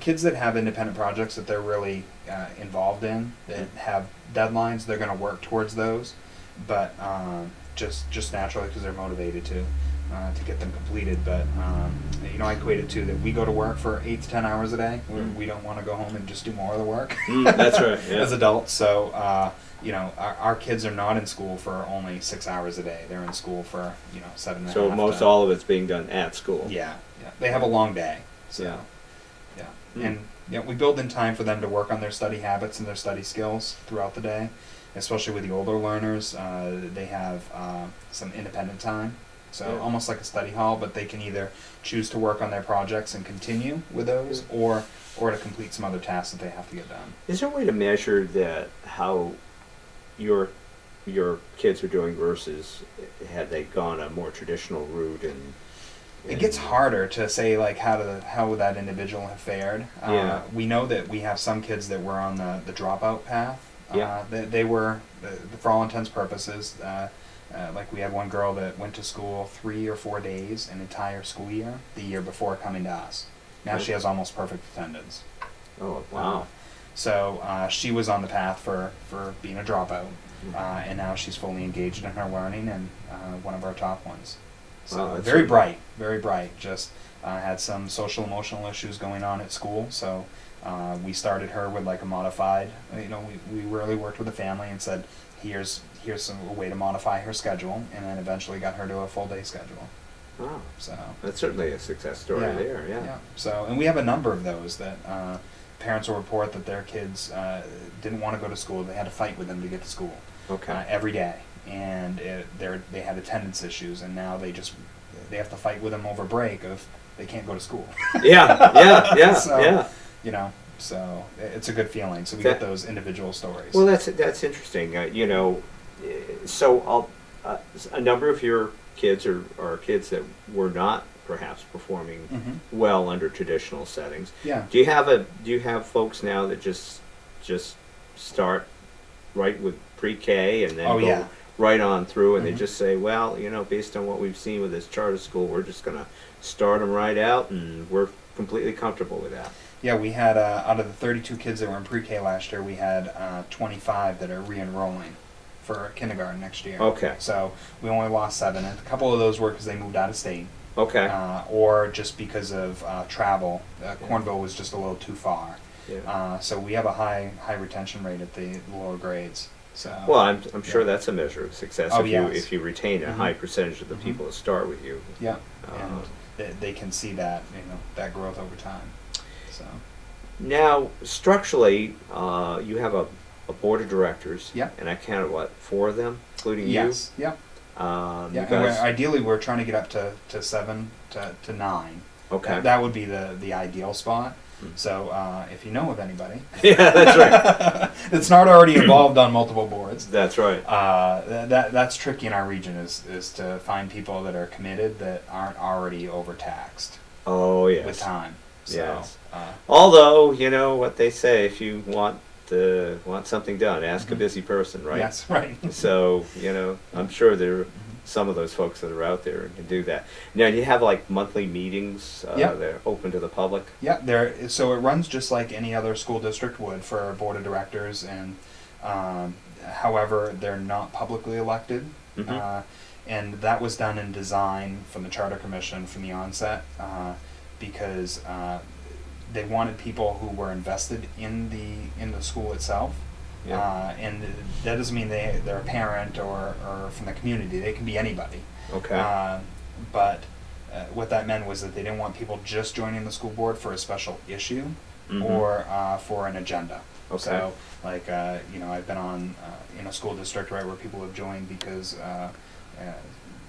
Kids that have independent projects that they're really involved in, that have deadlines, they're going to work towards those, but just naturally because they're motivated to get them completed. But I equate it to that we go to work for 8 to 10 hours a day. We don't want to go home and just do more of the work. That's right. Yeah. As adults, so our kids are not in school for only 6 hours a day. They're in school for 7.5. So most to- all of it's being done at school. Yeah. They have a long day. So, Yeah. yeah. And we build in time for them to work on their study habits and their study skills throughout the day, especially with the older learners. They have some independent time, so Yeah. almost like a study hall, but they can either choose to work on their projects and continue with those, or to complete some other tasks that they have to get done. Is there a way to measure that how your kids are doing versus had they gone a more traditional route and It gets harder to say like how would that individual have fared. Yeah. We know that we have some kids that were on the dropout path. Yeah. They were, for all intents and purposes, like we had one girl that went to school 3 or 4 days an entire school year, the year before coming to us. Now she has almost perfect attendance. oh wow. So she was on the path for being a dropout, and now she's fully engaged in her learning and one of our top ones. So Wow, that's very really- bright. Just had some social emotional issues going on at school, so we started her with like a modified. We really worked with the family and said, here's a way to modify her schedule, and then eventually got her to a full day schedule. Wow. So That's certainly a success story there. Yeah. So, and we have a number of those that parents will report that their kids didn't want to go to school. They had to fight with them to get to school Okay. every day, and they had attendance issues, and now they have to fight with them over break of they can't go to school. Yeah. So, so it's a good feeling. So we get That- those individual stories. Well, that's interesting. So a number of your kids are kids that were not perhaps performing Mhm. well under traditional settings. Yeah. Do you have folks now that just start right with pre-K and then Oh, go yeah. right on through, and they Mhm. just say, well, based on what we've seen with this charter school, we're just going to start them right out, and we're completely comfortable with that. Yeah, we had out of the 32 kids that were in pre-K last year, we had 25 that are re-enrolling for kindergarten next year. Okay. So we only lost 7. And a couple of those were because they moved out of state, Okay. or just because of travel. Cornville was just a little too far. Yeah. So we have a high retention rate at the lower grades. So Well, I'm sure yeah. that's a measure of success Oh, if you retain a Mhm. high percentage of the Mhm. people that start with you. Yeah, Uh, and they can see that that growth over time. So Now, structurally, you have a board of directors. Yeah. And I counted, what, 4 of them, including yes, yeah, you? yeah. You And guys, ideally, we're trying to get up to 7 to 9. okay. That would be the ideal spot. Hmm. So if you know of anybody, Yeah, that's right. that's not already involved on multiple boards. That's right. That's tricky in our region is to find people that are committed that aren't already overtaxed Oh, yes. with time. So, Yes. Although, you know what they say, if you want something done, ask a Mhm. busy person, right? Yes, right. So, I'm sure there are some of those folks that are out there and can do that. Now, do you have like monthly meetings Yeah. that are open to the public? Yeah, so it runs just like any other school district would for a board of directors, and however, they're not publicly elected. Mhm. And that was done in design from the Charter Commission from the onset, because they wanted people who were invested in the school itself. Yeah. And that doesn't mean they're a parent or from the community. They can be anybody. Okay. But what that meant was that they didn't want people just joining the school board for a special issue Mhm. or for an agenda. Okay. So, like, I've been on in a school district, right, where people have joined because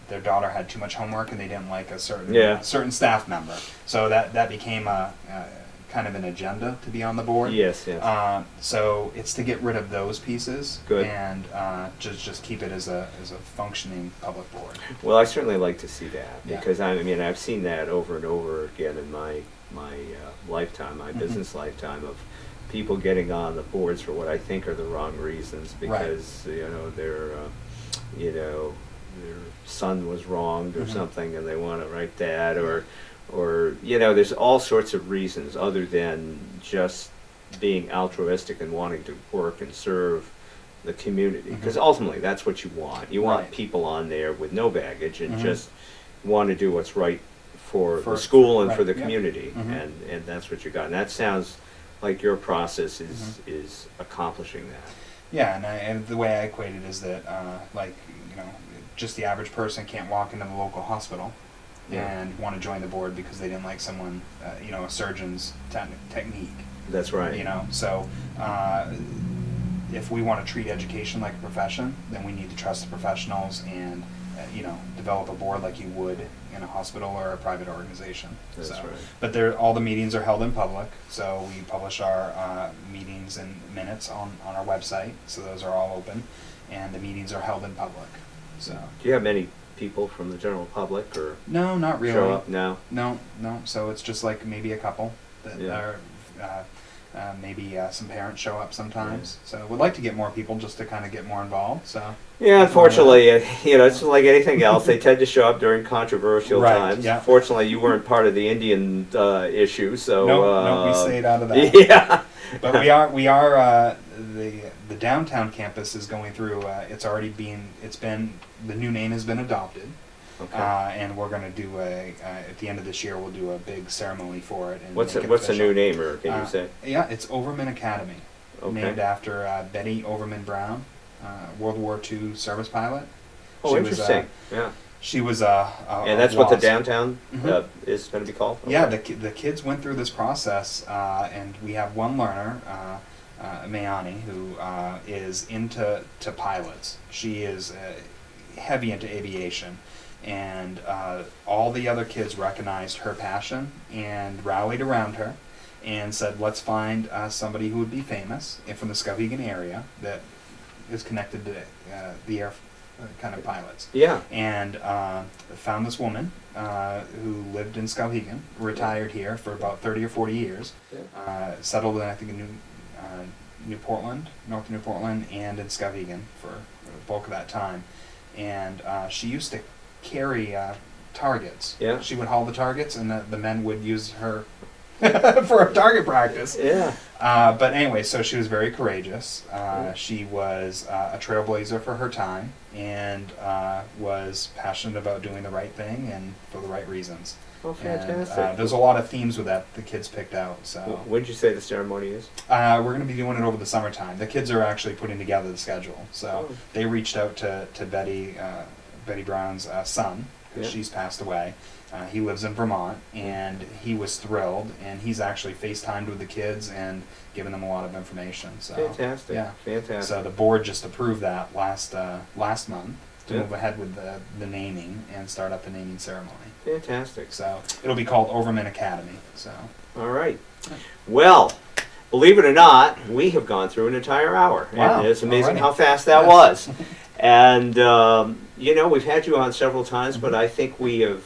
their daughter had too much homework and they didn't like a certain staff member. So that became a kind of an agenda to be on the board. Yes, yes. So it's to get rid of those pieces. Good. And just keep it as a functioning public board. Well, I certainly like to see that Yeah. because I've seen that over and over again in my lifetime, my Mhm. business lifetime, of people getting on the boards for what I think are the wrong reasons because their son was wronged or Mhm. something and they want to write that, or there's all sorts of reasons other than just being altruistic and wanting to work and serve the community, because Mhm. ultimately that's what you want. You want Right. people on there with no baggage and Mhm. just want to do what's right for the For- school and right, for the yeah. community. Mhm. And that's what you got, and that sounds like your process Mhm. is accomplishing that. Yeah, and the way I equate it is that, just the average person can't walk into the local hospital Yeah. and want to join the board because they didn't like someone, a surgeon's technique. That's right. So if we want to treat education like a profession, then we need to trust the professionals and, develop a board like you would in a hospital or a private organization. That's right. But all the meetings are held in public, so we publish our meetings and minutes on our website, so those are all open, and the meetings are held in public. So Do you have many people from the general public or no, not really. show up now? No. So it's just like maybe a couple that Yeah. are. Maybe some parents show up sometimes. So we'd like to get more people just to kind of get more involved. So Yeah, unfortunately, it's like anything else. They tend to show up during controversial Right, times. yeah. Fortunately, you weren't part of the Indian issue, so no, we stayed out of that. Yeah, But we are the downtown campus is going through. The new name has been adopted. okay. And we're going to do at the end of this year, we'll do a big ceremony for it. And What's make it the new official. name, or can you say? Yeah, it's Overman Academy, Okay. named after Betty Overman Brown, World War II service pilot. Oh, She interesting. Was, yeah. She was And that's what the WASP. downtown Mhm. is going to be called. Yeah, Okay. the kids went through this process, and we have one learner, Mayani, who is into pilots. She is heavy into aviation, and all the other kids recognized her passion and rallied around her and said, let's find somebody who would be famous and from the Skowhegan area that is connected to the air kind of pilots. Yeah. And found this woman who lived in Skowhegan, retired here for about 30 or 40 years, settled in, I think, in New Portland, north of New Portland, and in Skowhegan for the bulk of that time. And she used to carry targets. Yeah. She would haul the targets, and the men would use her for a target practice. Yeah. But anyway, so she was very courageous. She was a trailblazer for her time and was passionate about doing the right thing and for the right reasons. Oh, fantastic. And, there's a lot of themes with that the kids picked out. So When did you say the ceremony is? we're going to be doing it over the summertime. The kids are actually putting together the schedule. So Oh. they reached out to Betty Brown's son, because Yeah. she's passed away. He lives in Vermont, and he was thrilled, and he's actually FaceTimed with the kids and given them a lot of information. So Fantastic. yeah. Fantastic. So the board just approved that last month to Yeah. move ahead with the naming and start up the naming ceremony. Fantastic. So it'll be called Overman Academy. So All right. Well, believe it or not, we have gone through an entire hour. Wow. And it's amazing Alrighty. how fast that Yes. was. And, you know, we've had you on several times, but Mhm. I think we have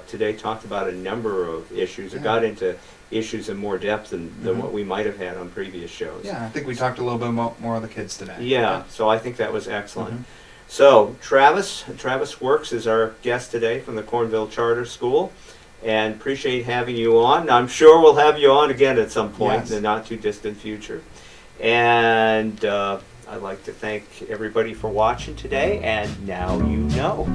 today talked about a number of issues or Yeah. got into issues in more depth than Mhm. what we might have had on previous shows. yeah, I think we talked a little bit more of the kids today. Yeah, so I think that was excellent. Mhm. So, Travis Works is our guest today from the Cornville Charter School, and appreciate having you on. I'm sure we'll have you on again at some point Yes. in the not too distant future. And I'd like to thank everybody for watching today, and now you know.